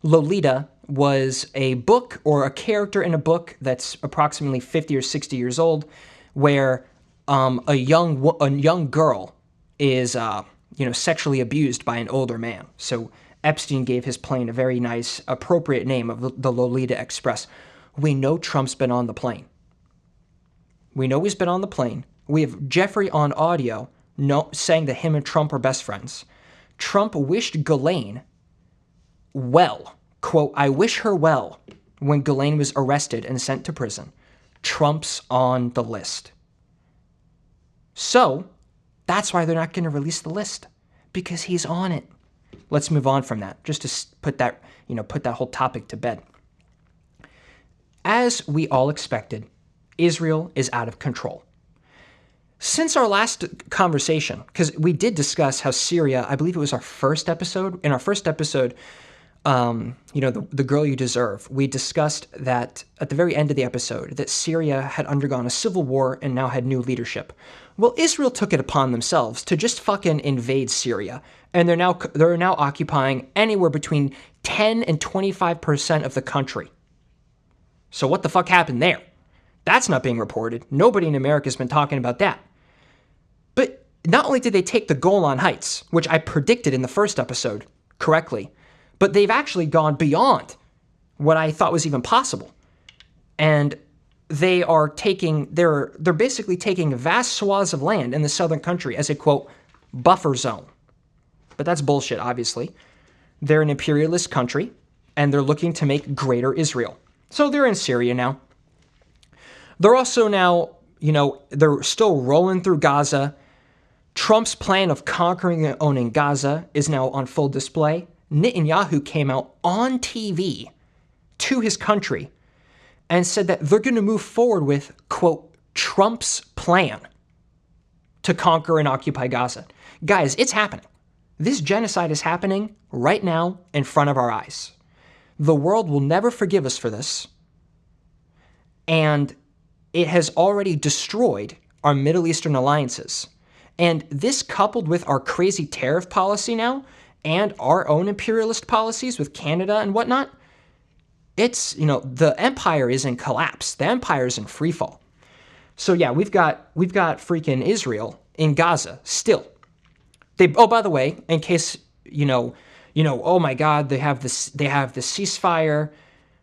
Lolita was a book or a character in a book that's approximately 50 or 60 years old, where a young girl is sexually abused by an older man. So Epstein gave his plane a very nice, appropriate name of the Lolita Express. We know Trump's been on the plane. We know he's been on the plane. We have Jeffrey on audio saying that him and Trump are best friends. Trump wished Ghislaine well. Quote, "I wish her well," when Ghislaine was arrested and sent to prison. Trump's on the list. So that's why they're not going to release the list, because he's on it. Let's move on from that, just to put that whole topic to bed. As we all expected, Israel is out of control. Since our last conversation, because we did discuss how Syria, I believe it was our first episode. In our first episode, the Girl You Deserve, we discussed that at the very end of the episode, that Syria had undergone a civil war and now had new leadership. Well, Israel took it upon themselves to just fucking invade Syria, and they're now occupying anywhere between 10 and 25% of the country. So what the fuck happened there? That's not being reported. Nobody in America has been talking about that. But not only did they take the Golan Heights, which I predicted in the first episode correctly, but they've actually gone beyond what I thought was even possible. And they're basically taking vast swaths of land in the southern country as a, quote, buffer zone. But that's bullshit, obviously. They're an imperialist country, and they're looking to make greater Israel. So they're in Syria now. They're also now, they're still rolling through Gaza. Trump's plan of conquering and owning Gaza is now on full display. Netanyahu came out on TV to his country and said that they're going to move forward with, quote, Trump's plan to conquer and occupy Gaza. Guys, it's happening. This genocide is happening right now in front of our eyes. The world will never forgive us for this. And it has already destroyed our Middle Eastern alliances. And this, coupled with our crazy tariff policy now, and our own imperialist policies with Canada and whatnot, it's, the empire is in collapse. The empire is in free fall. So yeah, we've got freaking Israel in Gaza still. By the way, in case, oh my God, they have the ceasefire,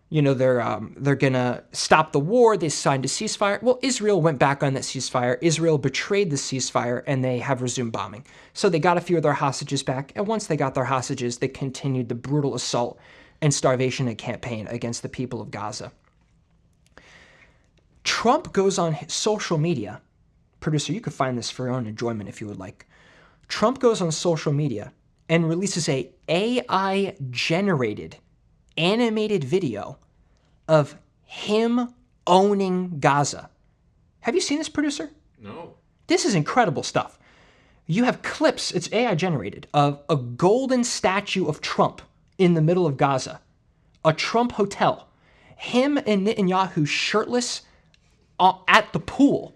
they're gonna stop the war. They signed a ceasefire. Well, Israel went back on that ceasefire. Israel betrayed the ceasefire, and they have resumed bombing. So they got a few of their hostages back, and once they got their hostages, they continued the brutal assault and starvation and campaign against the people of Gaza. Trump goes on social media. Producer, you could find this for your own enjoyment if you would like. Trump goes on social media and releases a AI-generated animated video of him owning Gaza. Have you seen this, producer? No. This is incredible stuff. You have clips, it's AI generated, of a golden statue of Trump in the middle of Gaza, a Trump hotel, him and Netanyahu shirtless at the pool.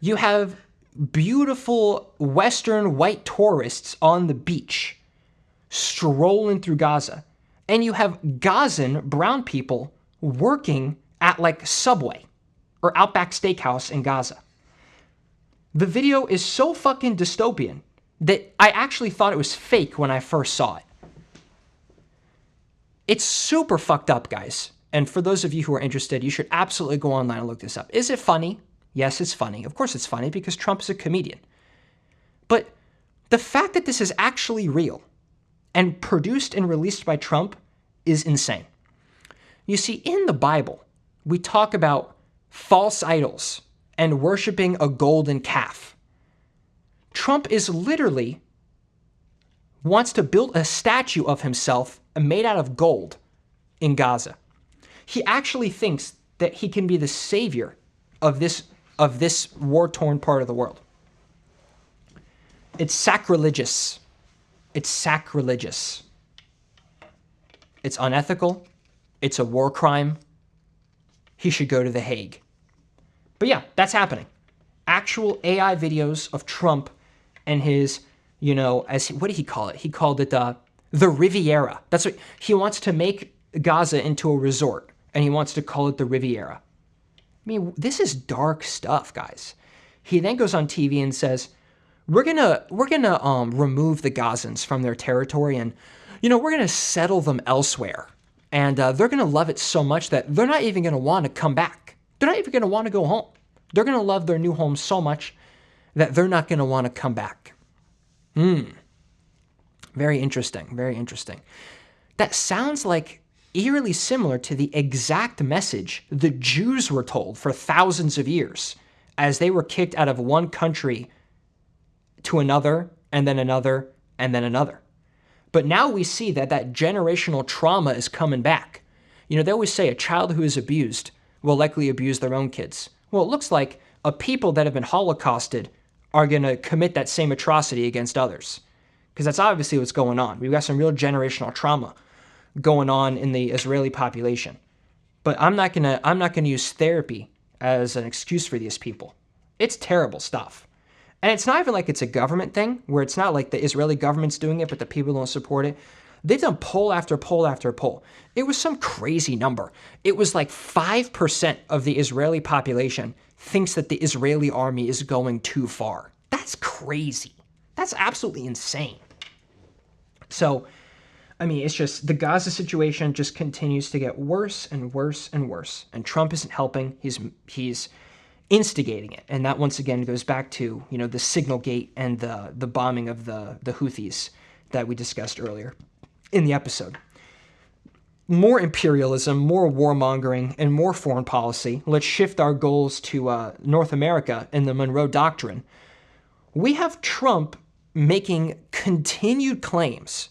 You have beautiful Western white tourists on the beach strolling through Gaza. And you have Gazan brown people working at like Subway or Outback Steakhouse in Gaza. The video is so fucking dystopian that I actually thought it was fake when I first saw it. It's super fucked up, guys. And for those of you who are interested, you should absolutely go online and look this up. Is it funny? Yes, it's funny. Of course it's funny because Trump is a comedian. But the fact that this is actually real and produced and released by Trump is insane. You see, in the Bible, we talk about false idols and worshiping a golden calf. Trump is literally wants to build a statue of himself made out of gold in Gaza. He actually thinks that he can be the savior of this war-torn part of the world. It's sacrilegious. It's sacrilegious. It's unethical. It's a war crime. He should go to The Hague. But yeah, that's happening. Actual AI videos of Trump and his, what did he call it? He called it the Riviera. That's what he wants to make Gaza into a resort, and he wants to call it the Riviera. I mean, this is dark stuff, guys. He then goes on TV and says, we're gonna remove the Gazans from their territory, and we're gonna settle them elsewhere, and they're gonna love it so much that they're not even gonna want to come back. They're not even gonna want to go home. They're gonna love their new home so much that they're not gonna want to come back. Very interesting. Very interesting. That sounds like eerily similar to the exact message the Jews were told for thousands of years as they were kicked out of one country to another, and then another, and then another. But now we see that generational trauma is coming back. They always say a child who is abused will likely abuse their own kids. Well, it looks like a people that have been Holocausted are going to commit that same atrocity against others. Because that's obviously what's going on. We've got some real generational trauma going on in the Israeli population. But I'm not gonna use therapy as an excuse for these people. It's terrible stuff. And it's not even like it's a government thing, where it's not like the Israeli government's doing it, but the people don't support it. They've done poll after poll after poll. It was some crazy number. It was like 5% of the Israeli population thinks that the Israeli army is going too far. That's crazy. That's absolutely insane. So, I mean, it's just the Gaza situation just continues to get worse and worse and worse. And Trump isn't helping. He's instigating it. And that once again goes back to, the signal gate and the bombing of the Houthis that we discussed earlier in the episode. More imperialism, more warmongering, and more foreign policy. Let's shift our goals to North America and the Monroe Doctrine. We have Trump making continued claims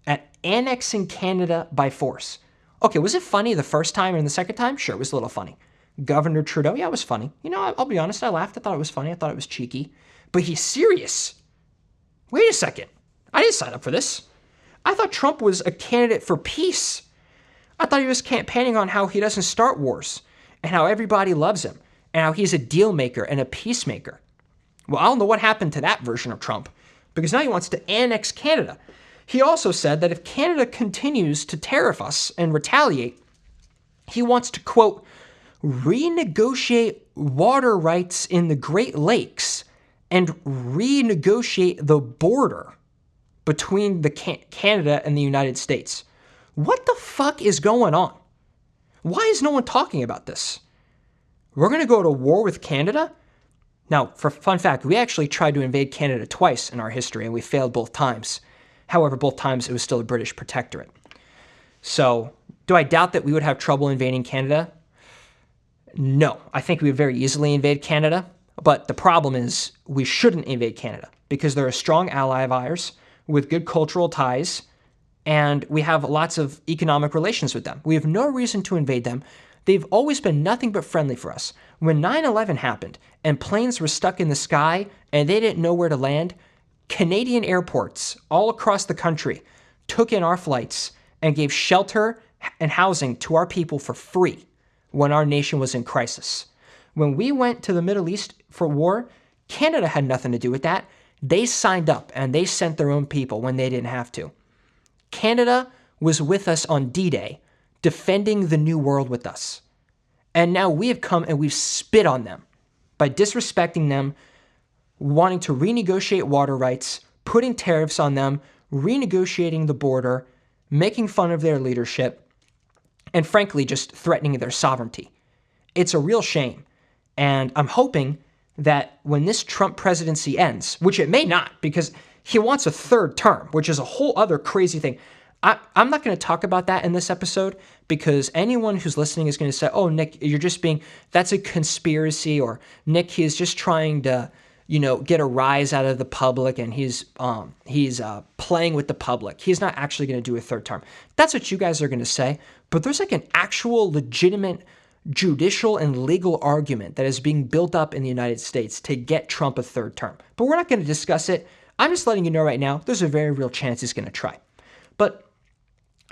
at annexing Canada by force. Okay, was it funny the first time and the second time? Sure, it was a little funny. Governor Trudeau, yeah, it was funny. I'll be honest, I laughed. I thought it was funny. I thought it was cheeky. But he's serious. Wait a second. I didn't sign up for this. I thought Trump was a candidate for peace. I thought he was campaigning on how he doesn't start wars and how everybody loves him and how he's a deal maker and a peacemaker. Well, I don't know what happened to that version of Trump, because now he wants to annex Canada. He also said that if Canada continues to tariff us and retaliate, he wants to, quote, renegotiate water rights in the Great Lakes and renegotiate the border between the Canada and the United States. What the fuck is going on? Why is no one talking about this? We're going to go to war with Canada? Now, for fun fact, we actually tried to invade Canada twice in our history, and we failed both times. However, both times it was still a British protectorate. So, do I doubt that we would have trouble invading Canada? No, I think we would very easily invade Canada. But the problem is we shouldn't invade Canada because they're a strong ally of ours with good cultural ties, and we have lots of economic relations with them. We have no reason to invade them. They've always been nothing but friendly for us. When 9/11 happened and planes were stuck in the sky and they didn't know where to land, Canadian airports all across the country took in our flights and gave shelter and housing to our people for free when our nation was in crisis. When we went to the Middle East for war, Canada had nothing to do with that. They signed up and they sent their own people when they didn't have to. Canada was with us on D-Day, defending the New World with us. And now we have come and we've spit on them by disrespecting them, wanting to renegotiate water rights, putting tariffs on them, renegotiating the border, making fun of their leadership, and frankly, just threatening their sovereignty. It's a real shame. And I'm hoping that when this Trump presidency ends, which it may not, because he wants a third term, which is a whole other crazy thing. I'm not going to talk about that in this episode because anyone who's listening is going to say, oh, Nick, that's a conspiracy, or Nick, he's just trying to, get a rise out of the public and he's playing with the public. He's not actually going to do a third term. That's what you guys are going to say. But there's like an actual legitimate judicial and legal argument that is being built up in the United States to get Trump a third term. But we're not going to discuss it. I'm just letting you know right now, there's a very real chance he's going to try. But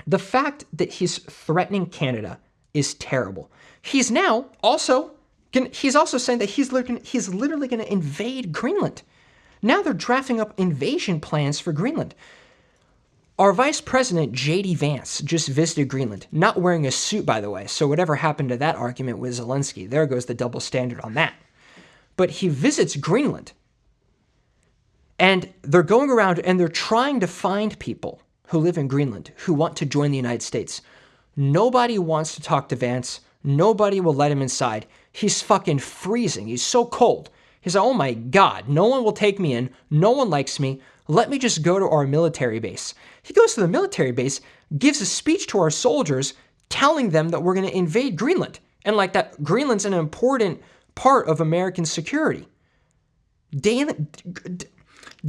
the fact that he's threatening Canada is terrible. He's now also saying that he's literally going to invade Greenland. Now they're drafting up invasion plans for Greenland. Our Vice President, J.D. Vance, just visited Greenland, not wearing a suit, by the way. So whatever happened to that argument with Zelensky, there goes the double standard on that. But he visits Greenland. And they're going around and they're trying to find people who live in Greenland who want to join the United States. Nobody wants to talk to Vance. Nobody will let him inside. He's fucking freezing. He's so cold. He's like, oh my God, no one will take me in. No one likes me. Let me just go to our military base. He goes to the military base, gives a speech to our soldiers, telling them that we're going to invade Greenland. And like that, Greenland's an important part of American security.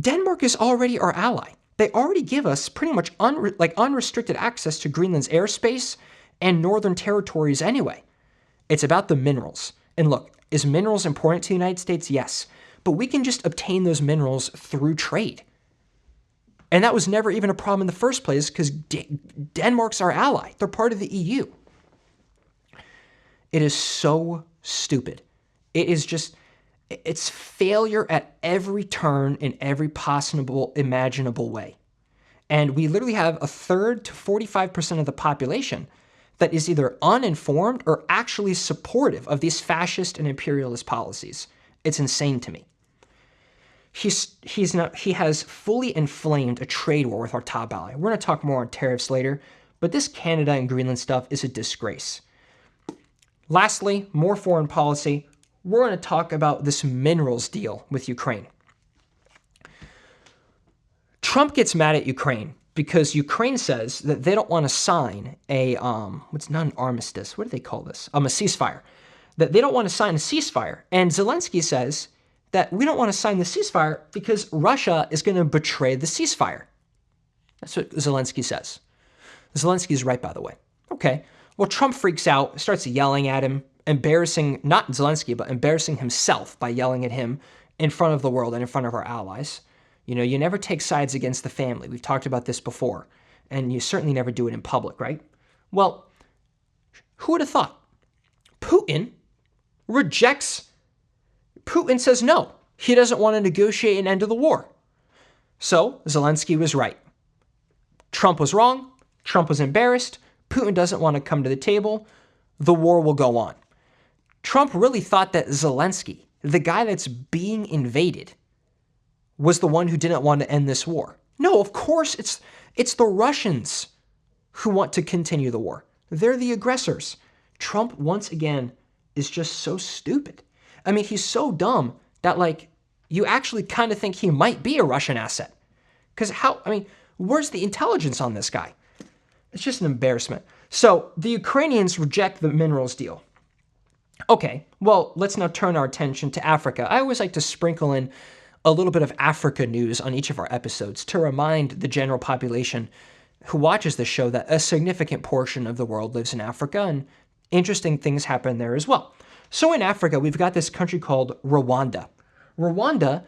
Denmark is already our ally. They already give us pretty much unrestricted access to Greenland's airspace and northern territories anyway. It's about the minerals. And look, is minerals important to the United States? Yes. But we can just obtain those minerals through trade. And that was never even a problem in the first place because Denmark's our ally. They're part of the EU. It is so stupid. It's failure at every turn in every possible imaginable way. And we literally have a third to 45% of the population that is either uninformed or actually supportive of these fascist and imperialist policies. It's insane to me. He has fully inflamed a trade war with our top ally. We're going to talk more on tariffs later, but this Canada and Greenland stuff is a disgrace. Lastly, more foreign policy. We're going to talk about this minerals deal with Ukraine. Trump gets mad at Ukraine because Ukraine says that they don't want to sign what's not an armistice. What do they call this? A ceasefire. That they don't want to sign a ceasefire. And Zelensky says that we don't want to sign the ceasefire because Russia is going to betray the ceasefire. That's what Zelensky says. Zelensky's right, by the way. Okay. Well, Trump freaks out, starts yelling at him, embarrassing, not Zelensky, but embarrassing himself by yelling at him in front of the world and in front of our allies. You never take sides against the family. We've talked about this before. And you certainly never do it in public, right? Well, who would have thought? Putin says no. He doesn't want to negotiate an end to the war. So Zelensky was right. Trump was wrong. Trump was embarrassed. Putin doesn't want to come to the table. The war will go on. Trump really thought that Zelensky, the guy that's being invaded, was the one who didn't want to end this war. No, of course, it's the Russians who want to continue the war. They're the aggressors. Trump, once again, is just so stupid. I mean, he's so dumb that, you actually kind of think he might be a Russian asset. Because where's the intelligence on this guy? It's just an embarrassment. So the Ukrainians reject the minerals deal. Okay, well, let's now turn our attention to Africa. I always like to sprinkle in a little bit of Africa news on each of our episodes to remind the general population who watches this show that a significant portion of the world lives in Africa and interesting things happen there as well. So in Africa, we've got this country called Rwanda. Rwanda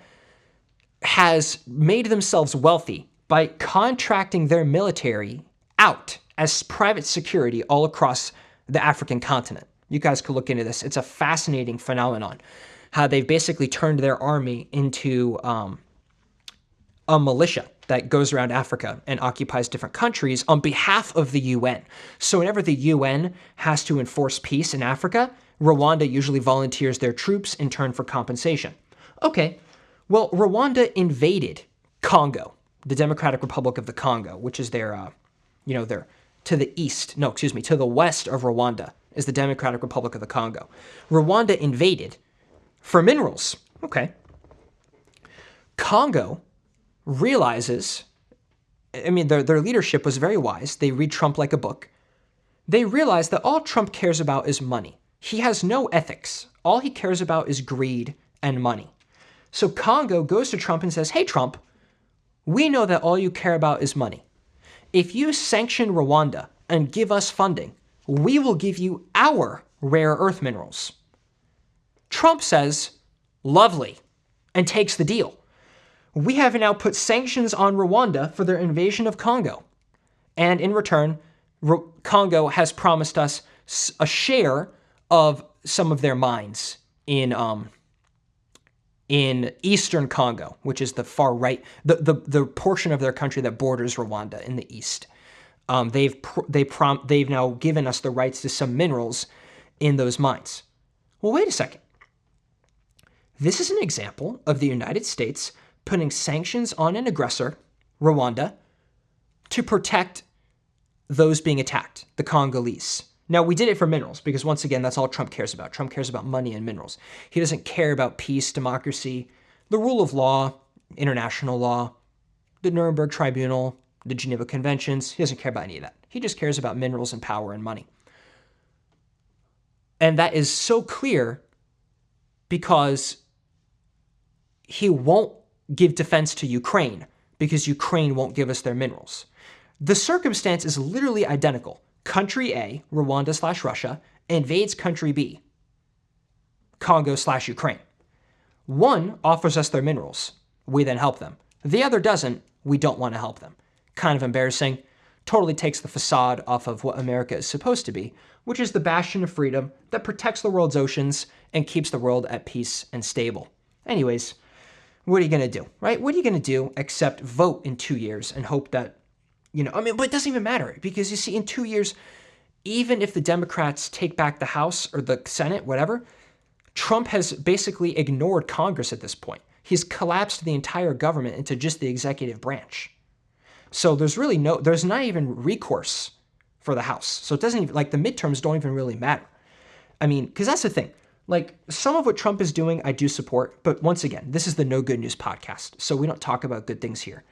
has made themselves wealthy by contracting their military out as private security all across the African continent. You guys could look into this. It's a fascinating phenomenon. how they've basically turned their army into a militia that goes around Africa and occupies different countries on behalf of the UN. So whenever the UN has to enforce peace in Africa, Rwanda usually volunteers their troops in turn for compensation. Okay, well, Rwanda invaded Congo, the Democratic Republic of the Congo, which is their to the east, to the west of Rwanda is the Democratic Republic of the Congo. Rwanda invaded for minerals. Okay. Congo realizes, their leadership was very wise. They read Trump like a book. They realize that all Trump cares about is money. He has no ethics. All he cares about is greed and money. So Congo goes to Trump and says, hey, Trump, we know that all you care about is money. If you sanction Rwanda and give us funding, we will give you our rare earth minerals. Trump says, lovely, and takes the deal. We have now put sanctions on Rwanda for their invasion of Congo. And in return, Congo has promised us a share of some of their mines in eastern Congo, which is the far right, the portion of their country that borders Rwanda in the east. They've now given us the rights to some minerals in those mines. Well, wait a second. This is an example of the United States putting sanctions on an aggressor, Rwanda, to protect those being attacked, the Congolese. Now, we did it for minerals because, once again, that's all Trump cares about. Trump cares about money and minerals. He doesn't care about peace, democracy, the rule of law, international law, the Nuremberg Tribunal, the Geneva Conventions. He doesn't care about any of that. He just cares about minerals and power and money. And that is so clear because he won't give defense to Ukraine because Ukraine won't give us their minerals. The circumstance is literally identical. Country A, Rwanda/Russia, invades country B, Congo/Ukraine. One offers us their minerals. We then help them. The other doesn't. We don't want to help them. Kind of embarrassing. Totally takes the facade off of what America is supposed to be, which is the bastion of freedom that protects the world's oceans and keeps the world at peace and stable. Anyways, what are you going to do, right? What are you going to do except vote in 2 years and hope that, but it doesn't even matter because you see, in 2 years, even if the Democrats take back the House or the Senate, whatever, Trump has basically ignored Congress at this point. He's collapsed the entire government into just the executive branch. So there's not even recourse for the House. So it doesn't even, the midterms don't even really matter. Because that's the thing. Some of what Trump is doing, I do support. But once again, this is the No Good News podcast, so we don't talk about good things here.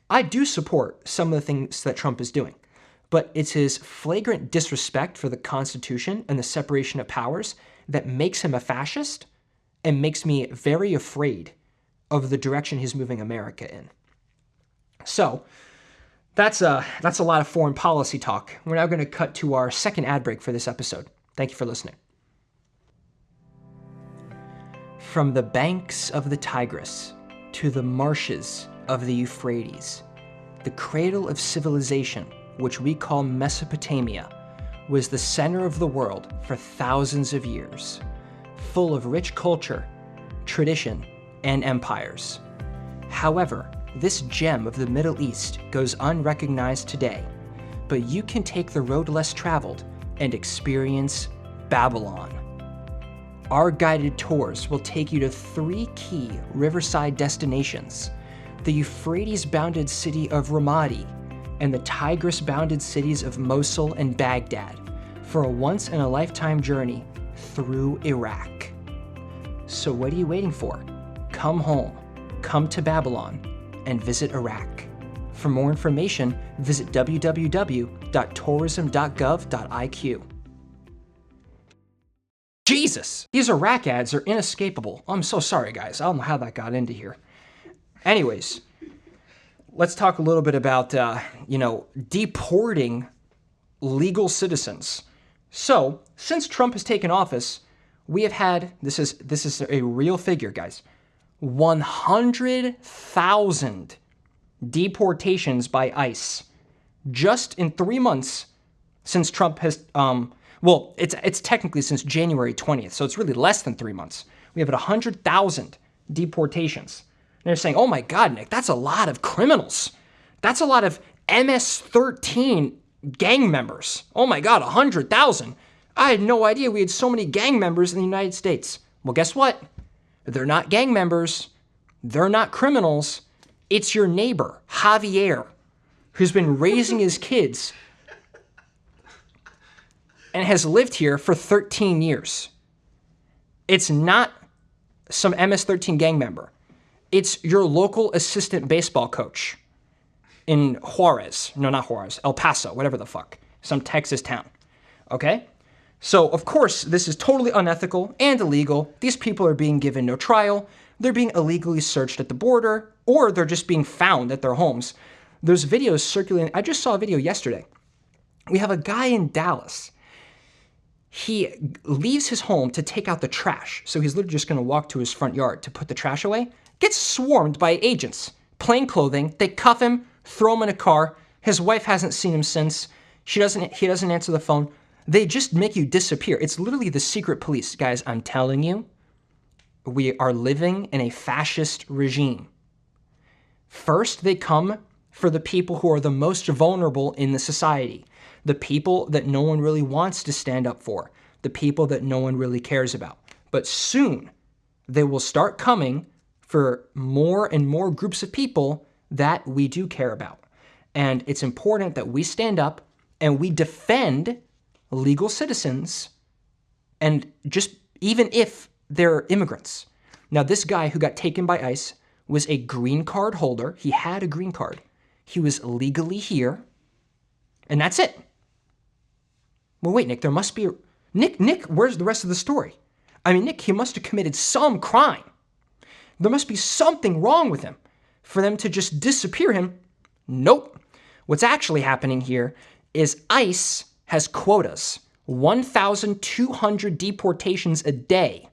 I do support some of the things that Trump is doing, but it's his flagrant disrespect for the Constitution and the separation of powers that makes him a fascist and makes me very afraid of the direction he's moving America in. So that's a lot of foreign policy talk. We're now going to cut to our second ad break for this episode. Thank you for listening. From the banks of the Tigris to the marshes of the Euphrates, the cradle of civilization, which we call Mesopotamia, was the center of the world for thousands of years, full of rich culture, tradition, and empires. However, this gem of the Middle East goes unrecognized today, but you can take the road less traveled and experience Babylon. Our guided tours will take you to 3 key riverside destinations: the Euphrates-bounded city of Ramadi and the Tigris-bounded cities of Mosul and Baghdad, for a once-in-a-lifetime journey through Iraq. So what are you waiting for? Come home, come to Babylon, and visit Iraq. For more information, visit www.tourism.gov.iq. Jesus! These Iraq ads are inescapable. I'm so sorry, guys. I don't know how that got into here. Anyways, let's talk a little bit about, deporting legal citizens. So, since Trump has taken office, we have had, this is a real figure, guys, 100,000 deportations by ICE just in 3 months since Trump has, Well, it's technically since January 20th, so it's really less than 3 months. We have 100,000 deportations. And they're saying, oh my God, Nick, that's a lot of criminals. That's a lot of MS-13 gang members. Oh my God, 100,000. I had no idea we had so many gang members in the United States. Well, guess what? They're not gang members. They're not criminals. It's your neighbor, Javier, who's been raising his kids and has lived here for 13 years. It's not some MS-13 gang member. It's your local assistant baseball coach in Juarez. No, not Juarez. El Paso, whatever the fuck. Some Texas town. Okay? So, of course, this is totally unethical and illegal. These people are being given no trial. They're being illegally searched at the border, or they're just being found at their homes. There's videos circulating. I just saw a video yesterday. We have a guy in Dallas. He leaves his home to take out the trash. So he's literally just going to walk to his front yard to put the trash away. Gets swarmed by agents, plain clothing. They cuff him, throw him in a car. His wife hasn't seen him since. He doesn't answer the phone. They just make you disappear. It's literally the secret police. Guys, I'm telling you, we are living in a fascist regime. First, they come for the people who are the most vulnerable in the society. The people that no one really wants to stand up for. The people that no one really cares about. But soon, they will start coming for more and more groups of people that we do care about. And it's important that we stand up and we defend legal citizens, and just even if they're immigrants. Now, this guy who got taken by ICE was a green card holder. He had a green card. He was legally here, and that's it. Well, wait, Nick, there must be Nick, where's the rest of the story? I mean, Nick, he must have committed some crime. There must be something wrong with him for them to just disappear him. Nope. What's actually happening here is ICE has quotas. 1,200 deportations a day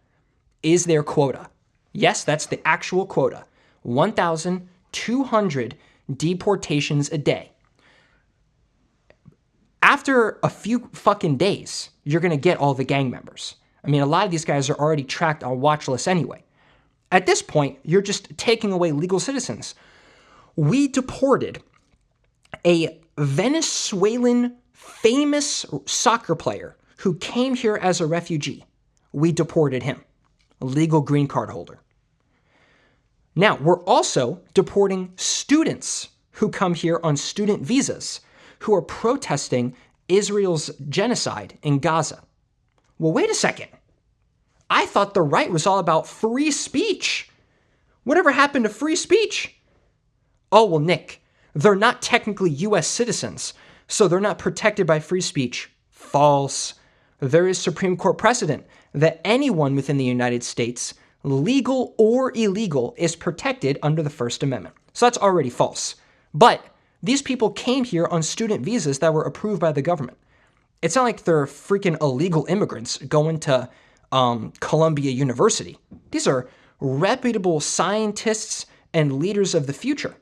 is their quota. Yes, that's the actual quota. 1,200 deportations a day. After a few fucking days, you're going to get all the gang members. I mean, a lot of these guys are already tracked on watch lists anyway. At this point, you're just taking away legal citizens. We deported a Venezuelan famous soccer player who came here as a refugee. We deported him, a legal green card holder. Now, we're also deporting students who come here on student visas who are protesting Israel's genocide in Gaza. Well, wait a second. I thought the right was all about free speech. Whatever happened to free speech? Oh, well, Nick, they're not technically U.S. citizens, so they're not protected by free speech. False. There is Supreme Court precedent that anyone within the United States, legal or illegal, is protected under the First Amendment. So that's already false. But these people came here on student visas that were approved by the government. It's not like they're freaking illegal immigrants going to Columbia University. These are reputable scientists and leaders of the future.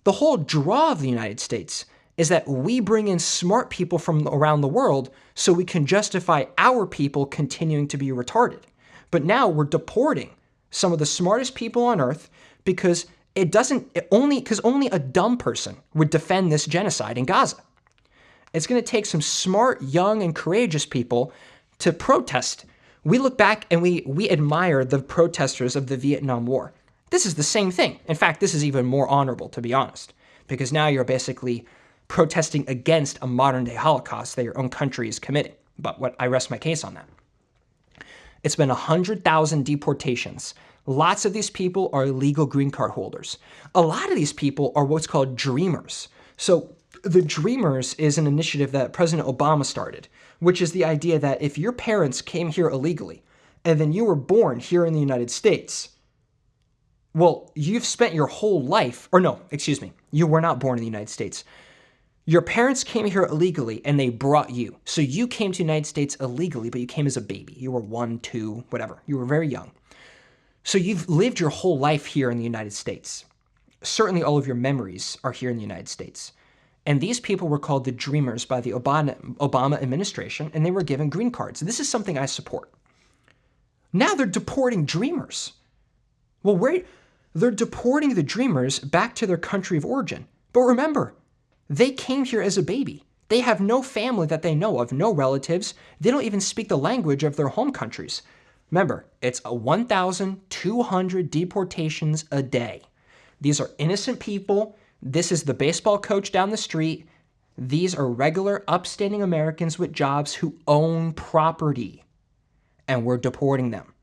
The whole draw of the United States is that we bring in smart people from around the world so we can justify our people continuing to be retarded. But now we're deporting some of the smartest people on earth because only a dumb person would defend this genocide in Gaza. It's going to take some smart, young, and courageous people to protest. We look back and we admire the protesters of the Vietnam War. This is the same thing. In fact, this is even more honorable, to be honest, because now you're basically protesting against a modern-day Holocaust that your own country is committing. But I rest my case on that. It's been 100,000 deportations. Lots of these people are illegal green card holders. A lot of these people are what's called dreamers. So the Dreamers is an initiative that President Obama started, which is the idea that if your parents came here illegally and then you were born here in the United States, well, you've spent your whole life, or no, excuse me, you were not born in the United States. Your parents came here illegally and they brought you. So you came to the United States illegally, but you came as a baby. You were 1, 2, whatever. You were very young. So you've lived your whole life here in the United States. Certainly all of your memories are here in the United States. And these people were called the Dreamers by the Obama administration, and they were given green cards. This is something I support. Now they're deporting Dreamers. Well, they're deporting the Dreamers back to their country of origin. But remember, they came here as a baby. They have no family that they know of, no relatives. They don't even speak the language of their home countries. Remember, it's 1,200 deportations a day. These are innocent people. This is the baseball coach down the street. These are regular, upstanding Americans with jobs who own property. And we're deporting them.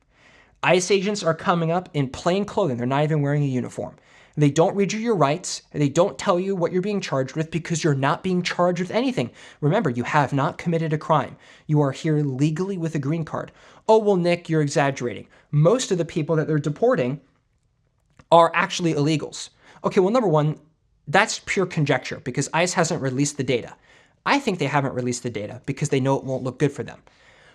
ICE agents are coming up in plain clothing. They're not even wearing a uniform. They don't read you your rights. They don't tell you what you're being charged with because you're not being charged with anything. Remember, you have not committed a crime. You are here legally with a green card. Oh, well, Nick, you're exaggerating. Most of the people that they're deporting are actually illegals. Okay, well, number one, that's pure conjecture because ICE hasn't released the data. I think they haven't released the data because they know it won't look good for them.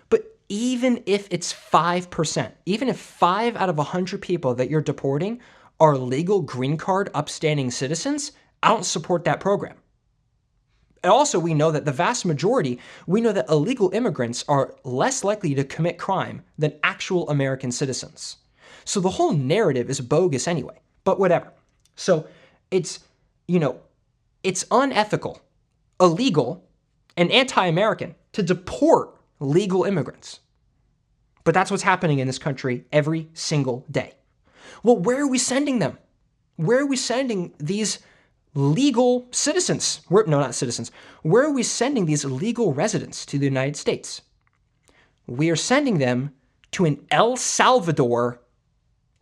But even if it's 5%, even if 5 out of 100 people that you're deporting are legal green card upstanding citizens, I don't support that program. And also, we know that the vast majority, we know that illegal immigrants are less likely to commit crime than actual American citizens. So the whole narrative is bogus anyway, but whatever. So it's unethical, illegal, and anti-American to deport legal immigrants. But that's what's happening in this country every single day. Well, where are we sending them? Where are we sending these legal citizens? Not citizens. Where are we sending these legal residents to the United States? We are sending them to an El Salvador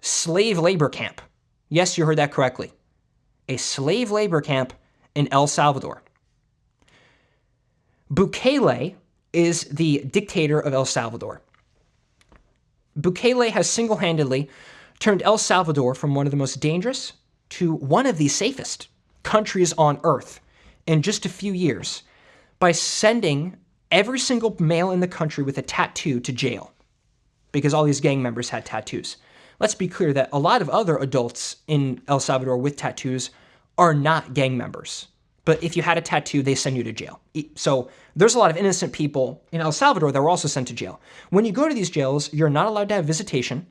slave labor camp. Yes, you heard that correctly. A slave labor camp in El Salvador. Bukele is the dictator of El Salvador. Bukele has single-handedly turned El Salvador from one of the most dangerous to one of the safest countries on earth in just a few years by sending every single male in the country with a tattoo to jail because all these gang members had tattoos. Let's be clear that a lot of other adults in El Salvador with tattoos are not gang members. But if you had a tattoo, they send you to jail. So there's a lot of innocent people in El Salvador that were also sent to jail. When you go to these jails, you're not allowed to have visitation.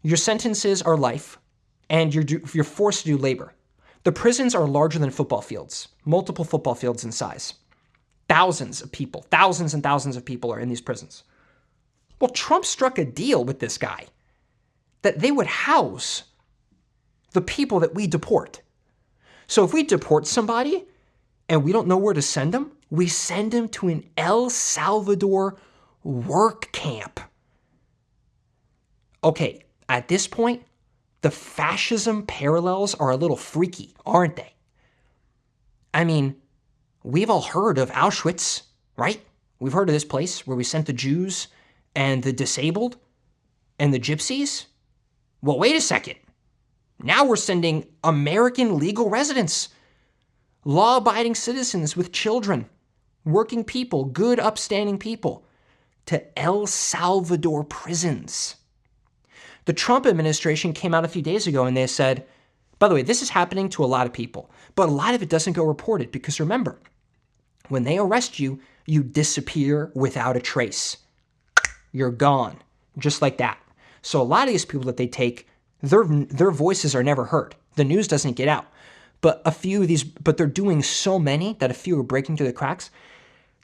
Your sentences are life, and you're forced to do labor. The prisons are larger than football fields, multiple football fields in size. Thousands of people, thousands and thousands of people are in these prisons. Well, Trump struck a deal with this guy that they would house the people that we deport. So if we deport somebody and we don't know where to send them, we send them to an El Salvador work camp. Okay, at this point, the fascism parallels are a little freaky, aren't they? I mean, we've all heard of Auschwitz, right? We've heard of this place where we sent the Jews and the disabled and the gypsies. Well, wait a second. Now we're sending American legal residents, law-abiding citizens with children, working people, good, upstanding people, to El Salvador prisons. The Trump administration came out a few days ago and they said, by the way, this is happening to a lot of people, but a lot of it doesn't go reported because remember, when they arrest you, you disappear without a trace. You're gone, just like that. So a lot of these people that they take, their voices are never heard. The news doesn't get out. But they're doing so many that a few are breaking through the cracks.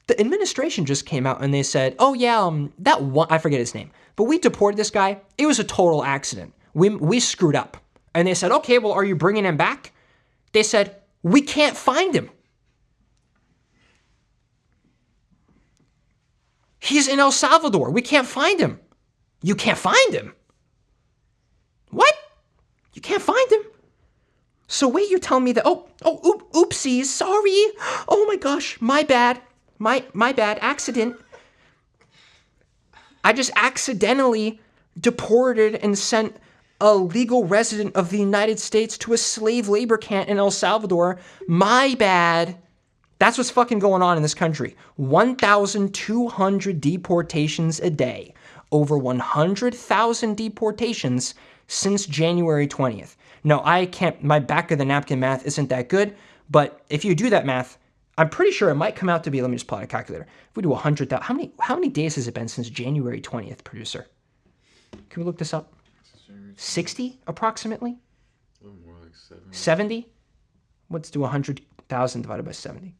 The administration just came out and they said, oh yeah, that one, I forget his name, but we deported this guy. It was a total accident. We screwed up. And they said, okay, well, are you bringing him back? They said, we can't find him. He's in El Salvador. We can't find him. You can't find him? What? You can't find him? So wait, you're telling me that, oopsies, sorry. Oh my gosh, my bad. My bad, accident. I just accidentally deported and sent a legal resident of the United States to a slave labor camp in El Salvador. My bad. That's what's fucking going on in this country. 1,200 deportations a day. Over 100,000 deportations since January 20th. No, I can't, my back of the napkin math isn't that good, But if you do that math, I'm pretty sure it might come out to be, let me just pull out a calculator. If we do 100,000, how many days has it been since January 20th, producer? Can we look this up? 60 approximately? A little more like 70. 70? Let's do 100,000 divided by 70.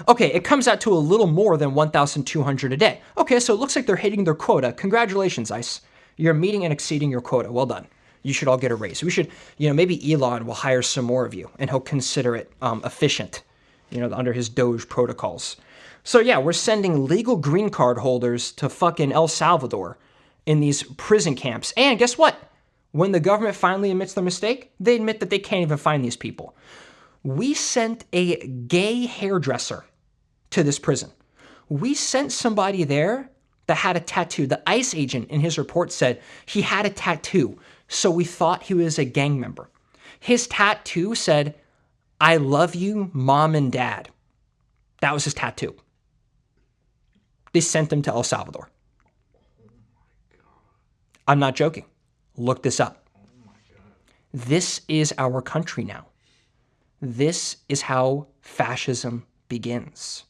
Okay, it comes out to a little more than 1,200 a day. Okay, so it looks like they're hitting their quota. Congratulations, ICE. You're meeting and exceeding your quota. Well done. You should all get a raise. We should, maybe Elon will hire some more of you and he'll consider it efficient, under his Doge protocols. So yeah, we're sending legal green card holders to fucking El Salvador in these prison camps. And guess what? When the government finally admits their mistake, they admit that they can't even find these people. We sent a gay hairdresser to this prison. We sent somebody there that had a tattoo. The ICE agent in his report said he had a tattoo, so we thought he was a gang member. His tattoo said, "I love you, Mom and Dad." That was his tattoo. They sent him to El Salvador. Oh my God. I'm not joking. Look this up. Oh my God. This is our country now. This is how fascism begins.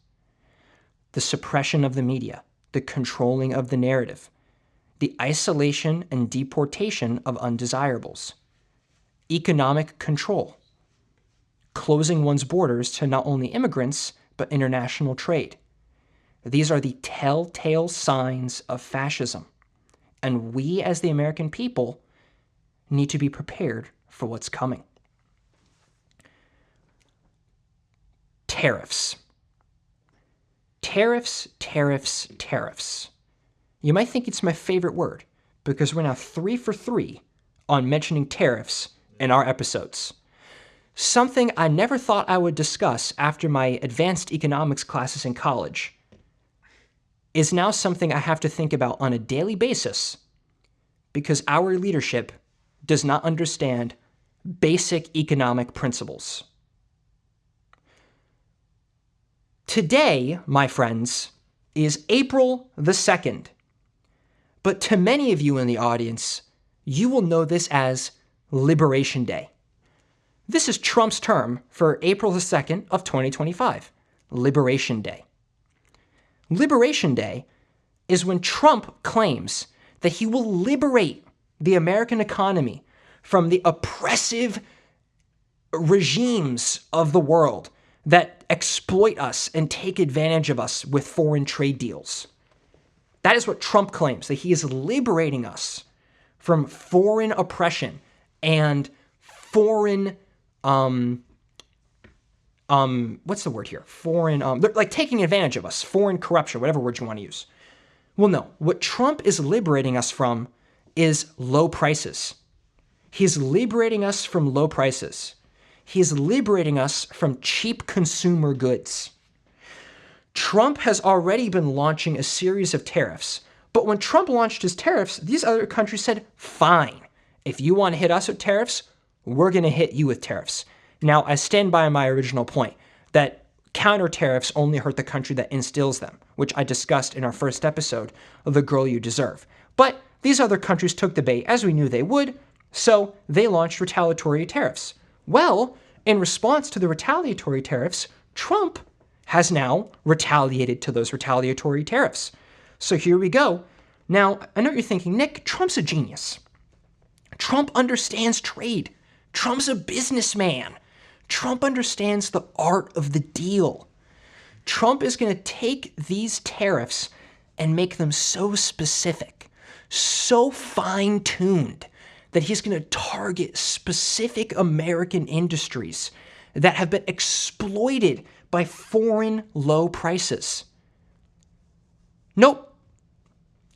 The suppression of the media, the controlling of the narrative, the isolation and deportation of undesirables, economic control, closing one's borders to not only immigrants, but international trade. These are the telltale signs of fascism. And we, as the American people, need to be prepared for what's coming. Tariffs. Tariffs, tariffs, tariffs. You might think it's my favorite word because we're now 3 for 3 on mentioning tariffs in our episodes. Something I never thought I would discuss after my advanced economics classes in college is now something I have to think about on a daily basis because our leadership does not understand basic economic principles. Today, my friends, is April the 2nd. But to many of you in the audience, you will know this as Liberation Day. This is Trump's term for April the 2nd of 2025, Liberation Day. Liberation Day is when Trump claims that he will liberate the American economy from the oppressive regimes of the world that exploit us and take advantage of us with foreign trade deals. That is what Trump claims, that he is liberating us from foreign oppression and foreign, what's the word here? Foreign, they're like taking advantage of us, foreign corruption, whatever word you want to use. Well, no, what Trump is liberating us from is low prices. He's liberating us from low prices. He's liberating us from cheap consumer goods. Trump has already been launching a series of tariffs, but when Trump launched his tariffs, these other countries said, fine, if you want to hit us with tariffs, we're going to hit you with tariffs. Now, I stand by my original point that counter tariffs only hurt the country that instills them, which I discussed in our first episode of The Girl You Deserve. But these other countries took the bait, as we knew they would, so they launched retaliatory tariffs. Well, in response to the retaliatory tariffs, Trump has now retaliated to those retaliatory tariffs. So here we go. Now, I know you're thinking, Nick, Trump's a genius. Trump understands trade. Trump's a businessman. Trump understands the art of the deal. Trump is going to take these tariffs and make them so specific, so fine-tuned, that he's going to target specific American industries that have been exploited by foreign low prices. Nope.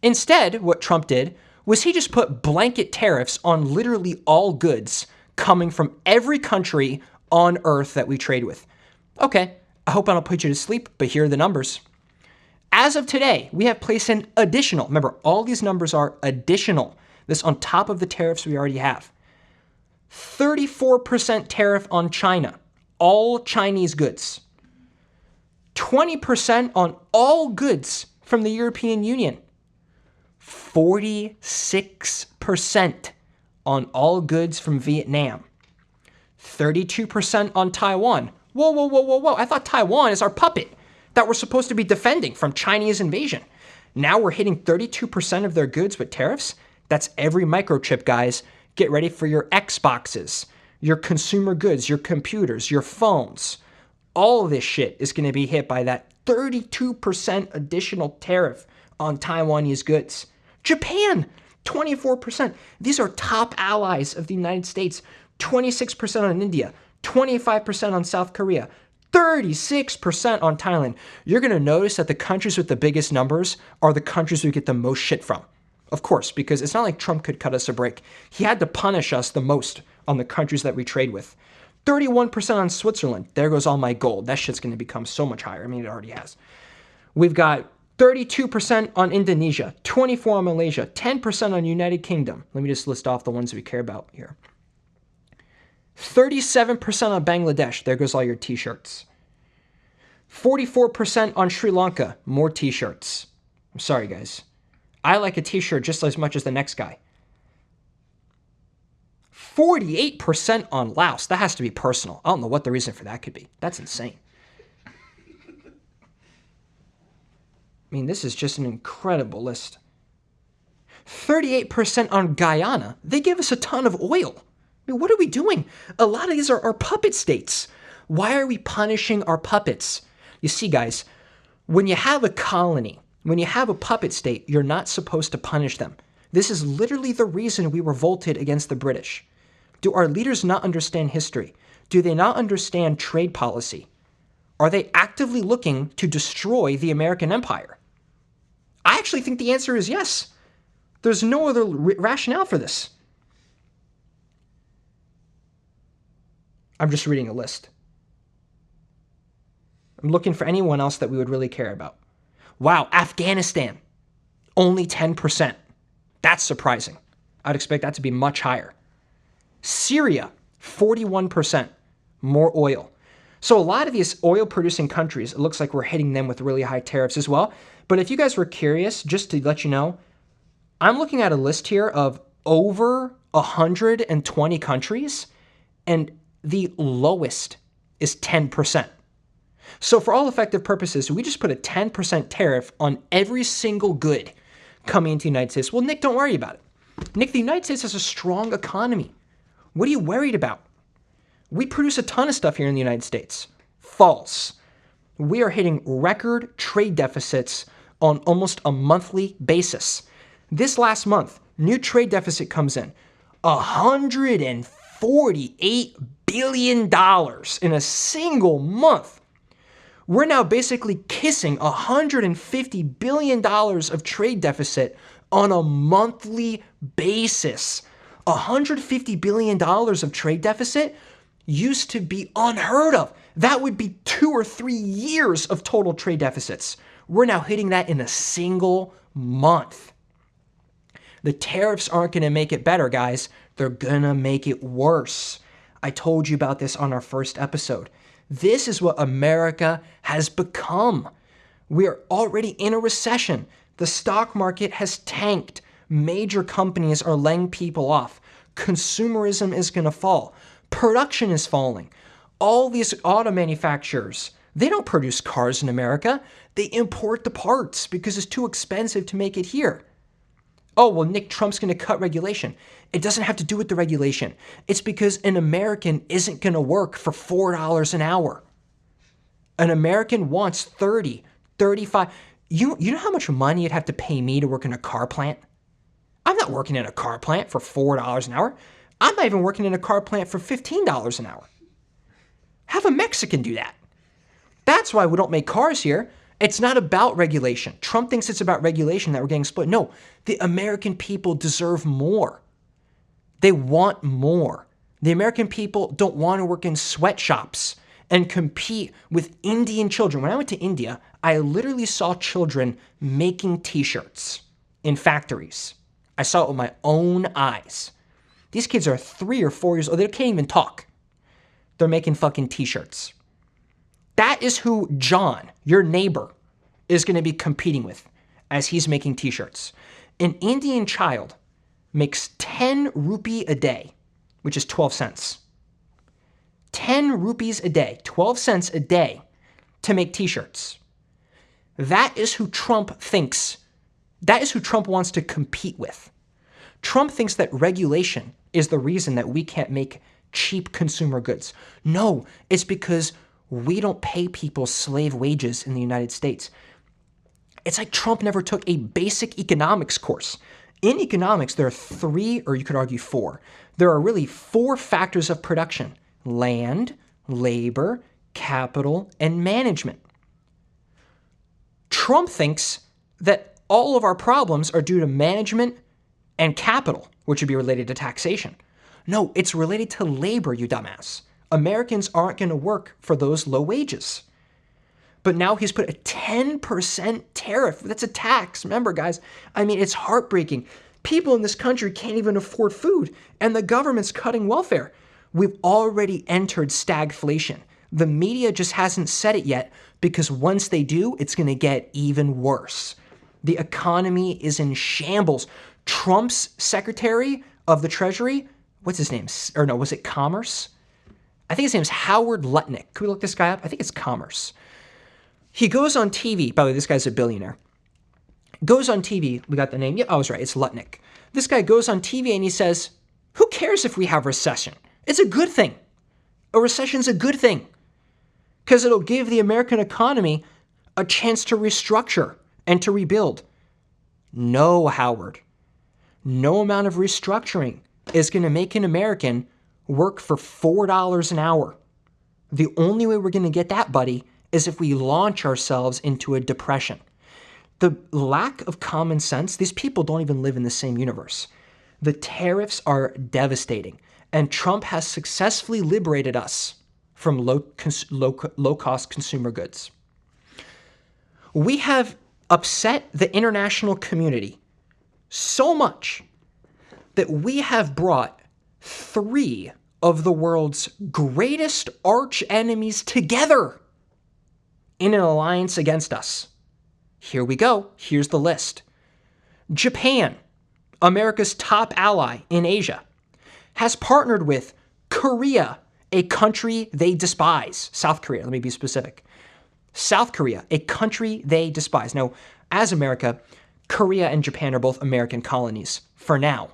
Instead, what Trump did was he just put blanket tariffs on literally all goods coming from every country on earth that we trade with. Okay, I hope I don't put you to sleep, but here are the numbers. As of today, we have placed an additional, remember, all these numbers are additional, this on top of the tariffs we already have. 34% tariff on China, all Chinese goods. 20% on all goods from the European Union. 46% on all goods from Vietnam. 32% on Taiwan. Whoa, whoa, whoa, whoa, whoa. I thought Taiwan is our puppet that we're supposed to be defending from Chinese invasion. Now we're hitting 32% of their goods with tariffs. That's every microchip, guys. Get ready for your Xboxes, your consumer goods, your computers, your phones. All of this shit is going to be hit by that 32% additional tariff on Taiwanese goods. Japan, 24%. These are top allies of the United States. 26% on India, 25% on South Korea, 36% on Thailand. You're going to notice that the countries with the biggest numbers are the countries we get the most shit from. Of course, because it's not like Trump could cut us a break. He had to punish us the most on the countries that we trade with. 31% on Switzerland. There goes all my gold. That shit's going to become so much higher. I mean, it already has. We've got 32% on Indonesia, 24% on Malaysia, 10% on United Kingdom. Let me just list off the ones we care about here. 37% on Bangladesh. There goes all your t-shirts. 44% on Sri Lanka. More t-shirts. I'm sorry, guys. I like a t-shirt just as much as the next guy. 48% on Laos. That has to be personal. I don't know what the reason for that could be. That's insane. I mean, this is just an incredible list. 38% on Guyana. They give us a ton of oil. I mean, what are we doing? A lot of these are our puppet states. Why are we punishing our puppets? You see, guys, when you have a colony, when you have a puppet state, you're not supposed to punish them. This is literally the reason we revolted against the British. Do our leaders not understand history? Do they not understand trade policy? Are they actively looking to destroy the American empire? I actually think the answer is yes. There's no other rationale for this. I'm just reading a list. I'm looking for anyone else that we would really care about. Wow, Afghanistan, only 10%. That's surprising. I'd expect that to be much higher. Syria, 41%, more oil. So a lot of these oil-producing countries, it looks like we're hitting them with really high tariffs as well. But if you guys were curious, just to let you know, I'm looking at a list here of over 120 countries, and the lowest is 10%. So for all effective purposes, we just put a 10% tariff on every single good coming into the United States. Well, Nick, don't worry about it. Nick, the United States has a strong economy. What are you worried about? We produce a ton of stuff here in the United States. False. We are hitting record trade deficits on almost a monthly basis. This last month, new trade deficit comes in. $148 billion in a single month. We're now basically kissing $150 billion of trade deficit on a monthly basis. $150 billion of trade deficit used to be unheard of. That would be 2 or 3 years of total trade deficits. We're now hitting that in a single month. The tariffs aren't going to make it better, guys. They're going to make it worse. I told you about this on our first episode. This is what America has become. We are already in a recession. The stock market has tanked. Major companies are laying people off. Consumerism is going to fall. Production is falling. All these auto manufacturers, they don't produce cars in America. They import the parts because it's too expensive to make it here. Oh, well, Nick, Trump's going to cut regulation. It doesn't have to do with the regulation. It's because an American isn't going to work for $4 an hour. An American wants 30, 35. You know how much money you'd have to pay me to work in a car plant? I'm not working in a car plant for $4 an hour. I'm not even working in a car plant for $15 an hour. Have a Mexican do that. That's why we don't make cars here. It's not about regulation. Trump thinks it's about regulation that we're getting split. No, the American people deserve more. They want more. The American people don't want to work in sweatshops and compete with Indian children. When I went to India, I literally saw children making t-shirts in factories. I saw it with my own eyes. These kids are 3 or 4 years old. They can't even talk. They're making fucking t-shirts. That is who John, your neighbor, is going to be competing with as he's making t-shirts. An Indian child makes 10 rupee a day, which is 12 cents. 10 rupees a day, 12 cents a day, to make t-shirts. That is who Trump wants to compete with. Trump thinks that regulation is the reason that we can't make cheap consumer goods. No, it's because we don't pay people slave wages in the United States. It's like Trump never took a basic economics course. In economics, there are 3, or you could argue 4. There are really 4 factors of production: land, labor, capital, and management. Trump thinks that all of our problems are due to management and capital, which would be related to taxation. No, it's related to labor, you dumbass. Americans aren't going to work for those low wages. But now he's put a 10% tariff. That's a tax. Remember, guys, I mean, it's heartbreaking. People in this country can't even afford food, and the government's cutting welfare. We've already entered stagflation. The media just hasn't said it yet, because once they do, it's going to get even worse. The economy is in shambles. Trump's Secretary of the Treasury, what's his name? Or no, was it Commerce? I think his name's Howard Lutnick. Can we look this guy up? I think it's Commerce. He goes on TV. By the way, this guy's a billionaire. Goes on TV. We got the name. Yeah, I was right. It's Lutnick. This guy goes on TV and he says, who cares if we have recession? It's a good thing. A recession's a good thing because it'll give the American economy a chance to restructure and to rebuild. No, Howard. No amount of restructuring is going to make an American work for $4 an hour. The only way we're going to get that, buddy, is if we launch ourselves into a depression. The lack of common sense, these people don't even live in the same universe. The tariffs are devastating, and Trump has successfully liberated us from low-cost consumer goods. We have upset the international community so much that we have brought 3 of the world's greatest arch enemies together in an alliance against us. Here we go. Here's the list. Japan, America's top ally in Asia, has partnered with Korea, a country they despise. South Korea, let me be specific. South Korea, a country they despise. Now, as America, Korea and Japan are both American colonies for now.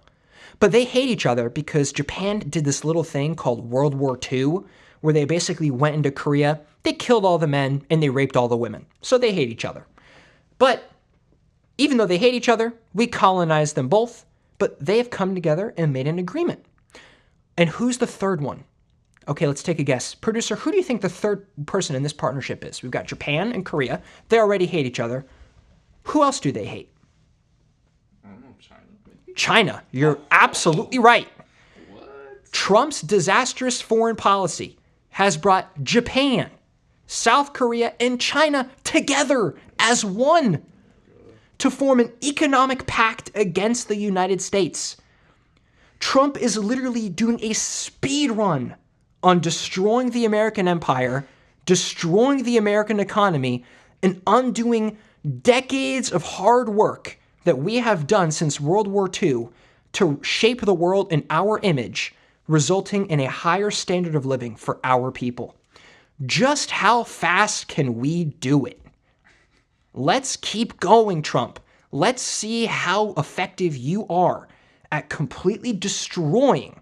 But they hate each other because Japan did this little thing called World War II, where they basically went into Korea, they killed all the men, and they raped all the women. So they hate each other. But even though they hate each other, we colonized them both, but they have come together and made an agreement. And who's the third one? Okay, let's take a guess. Producer, who do you think the third person in this partnership is? We've got Japan and Korea. They already hate each other. Who else do they hate? I don't know, China. China. You're absolutely right. What? Trump's disastrous foreign policy has brought Japan, South Korea, and China together as one to form an economic pact against the United States. Trump is literally doing a speed run on destroying the American empire, destroying the American economy, and undoing decades of hard work that we have done since World War II to shape the world in our image, resulting in a higher standard of living for our people. Just how fast can we do it? Let's keep going, Trump. Let's see how effective you are at completely destroying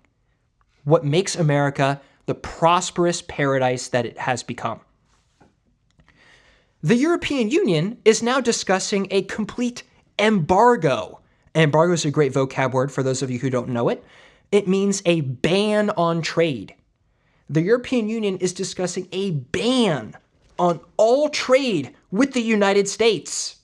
what makes America the prosperous paradise that it has become. The European Union is now discussing a complete embargo. Embargo is a great vocab word for those of you who don't know it. It means a ban on trade. The European Union is discussing a ban on all trade with the United States.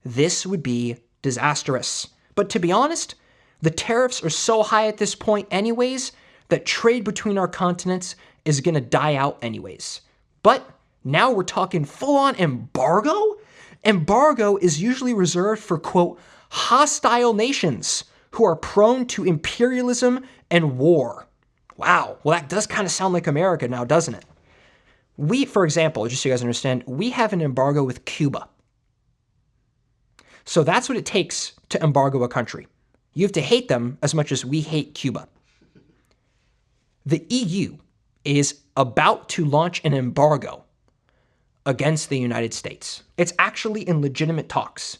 This would be disastrous. But to be honest, the tariffs are so high at this point anyways that trade between our continents is going to die out anyways. But now we're talking full-on embargo? Embargo is usually reserved for, quote, hostile nations who are prone to imperialism and war. Wow, well, that does kind of sound like America now, doesn't it? We, for example, just so you guys understand, we have an embargo with Cuba. So that's what it takes to embargo a country. You have to hate them as much as we hate Cuba. The EU is about to launch an embargo against the United States. It's actually in legitimate talks.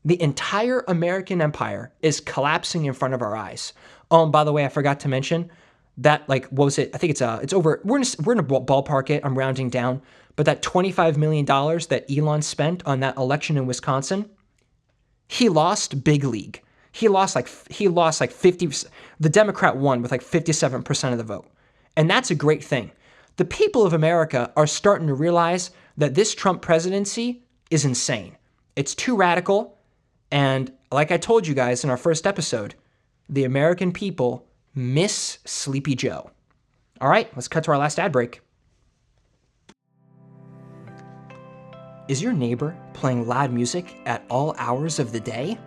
The entire American empire is collapsing in front of our eyes. Oh, and by the way, I forgot to mention that, like, what was it? I think it's over. We're in a ballpark it. I'm rounding down, but that $25 million that Elon spent on that election in Wisconsin, he lost big league. He lost like 50. The Democrat won with like 57% of the vote, and that's a great thing. The people of America are starting to realize that this Trump presidency is insane. It's too radical. And like I told you guys in our first episode, the American people miss Sleepy Joe. All right, let's cut to our last ad break. Is your neighbor playing loud music at all hours of the day?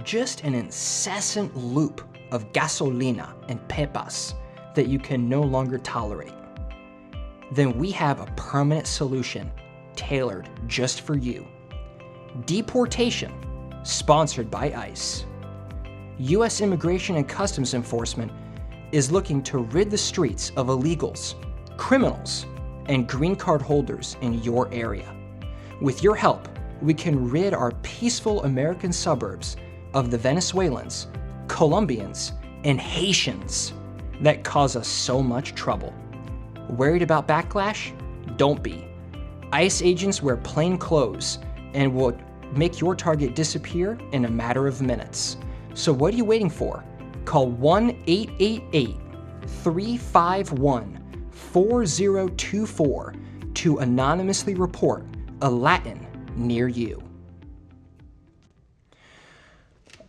Just an incessant loop of gasolina and pepas that you can no longer tolerate? Then we have a permanent solution tailored just for you. Deportation, sponsored by ICE. U.S. Immigration and Customs Enforcement is looking to rid the streets of illegals, criminals, and green card holders in your area. With your help, we can rid our peaceful American suburbs of the Venezuelans, Colombians, and Haitians that cause us so much trouble. Worried about backlash? Don't be. ICE agents wear plain clothes and will make your target disappear in a matter of minutes. So what are you waiting for? Call 1-888-351-4024 to anonymously report a Latin near you.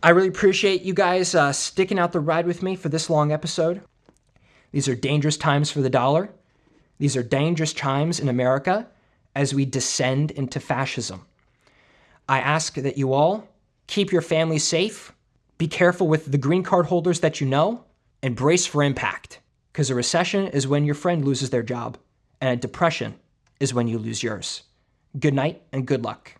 I really appreciate you guys sticking out the ride with me for this long episode. These are dangerous times for the dollar. These are dangerous times in America as we descend into fascism. I ask that you all keep your family safe, be careful with the green card holders that you know, and brace for impact, because a recession is when your friend loses their job, and a depression is when you lose yours. Good night and good luck.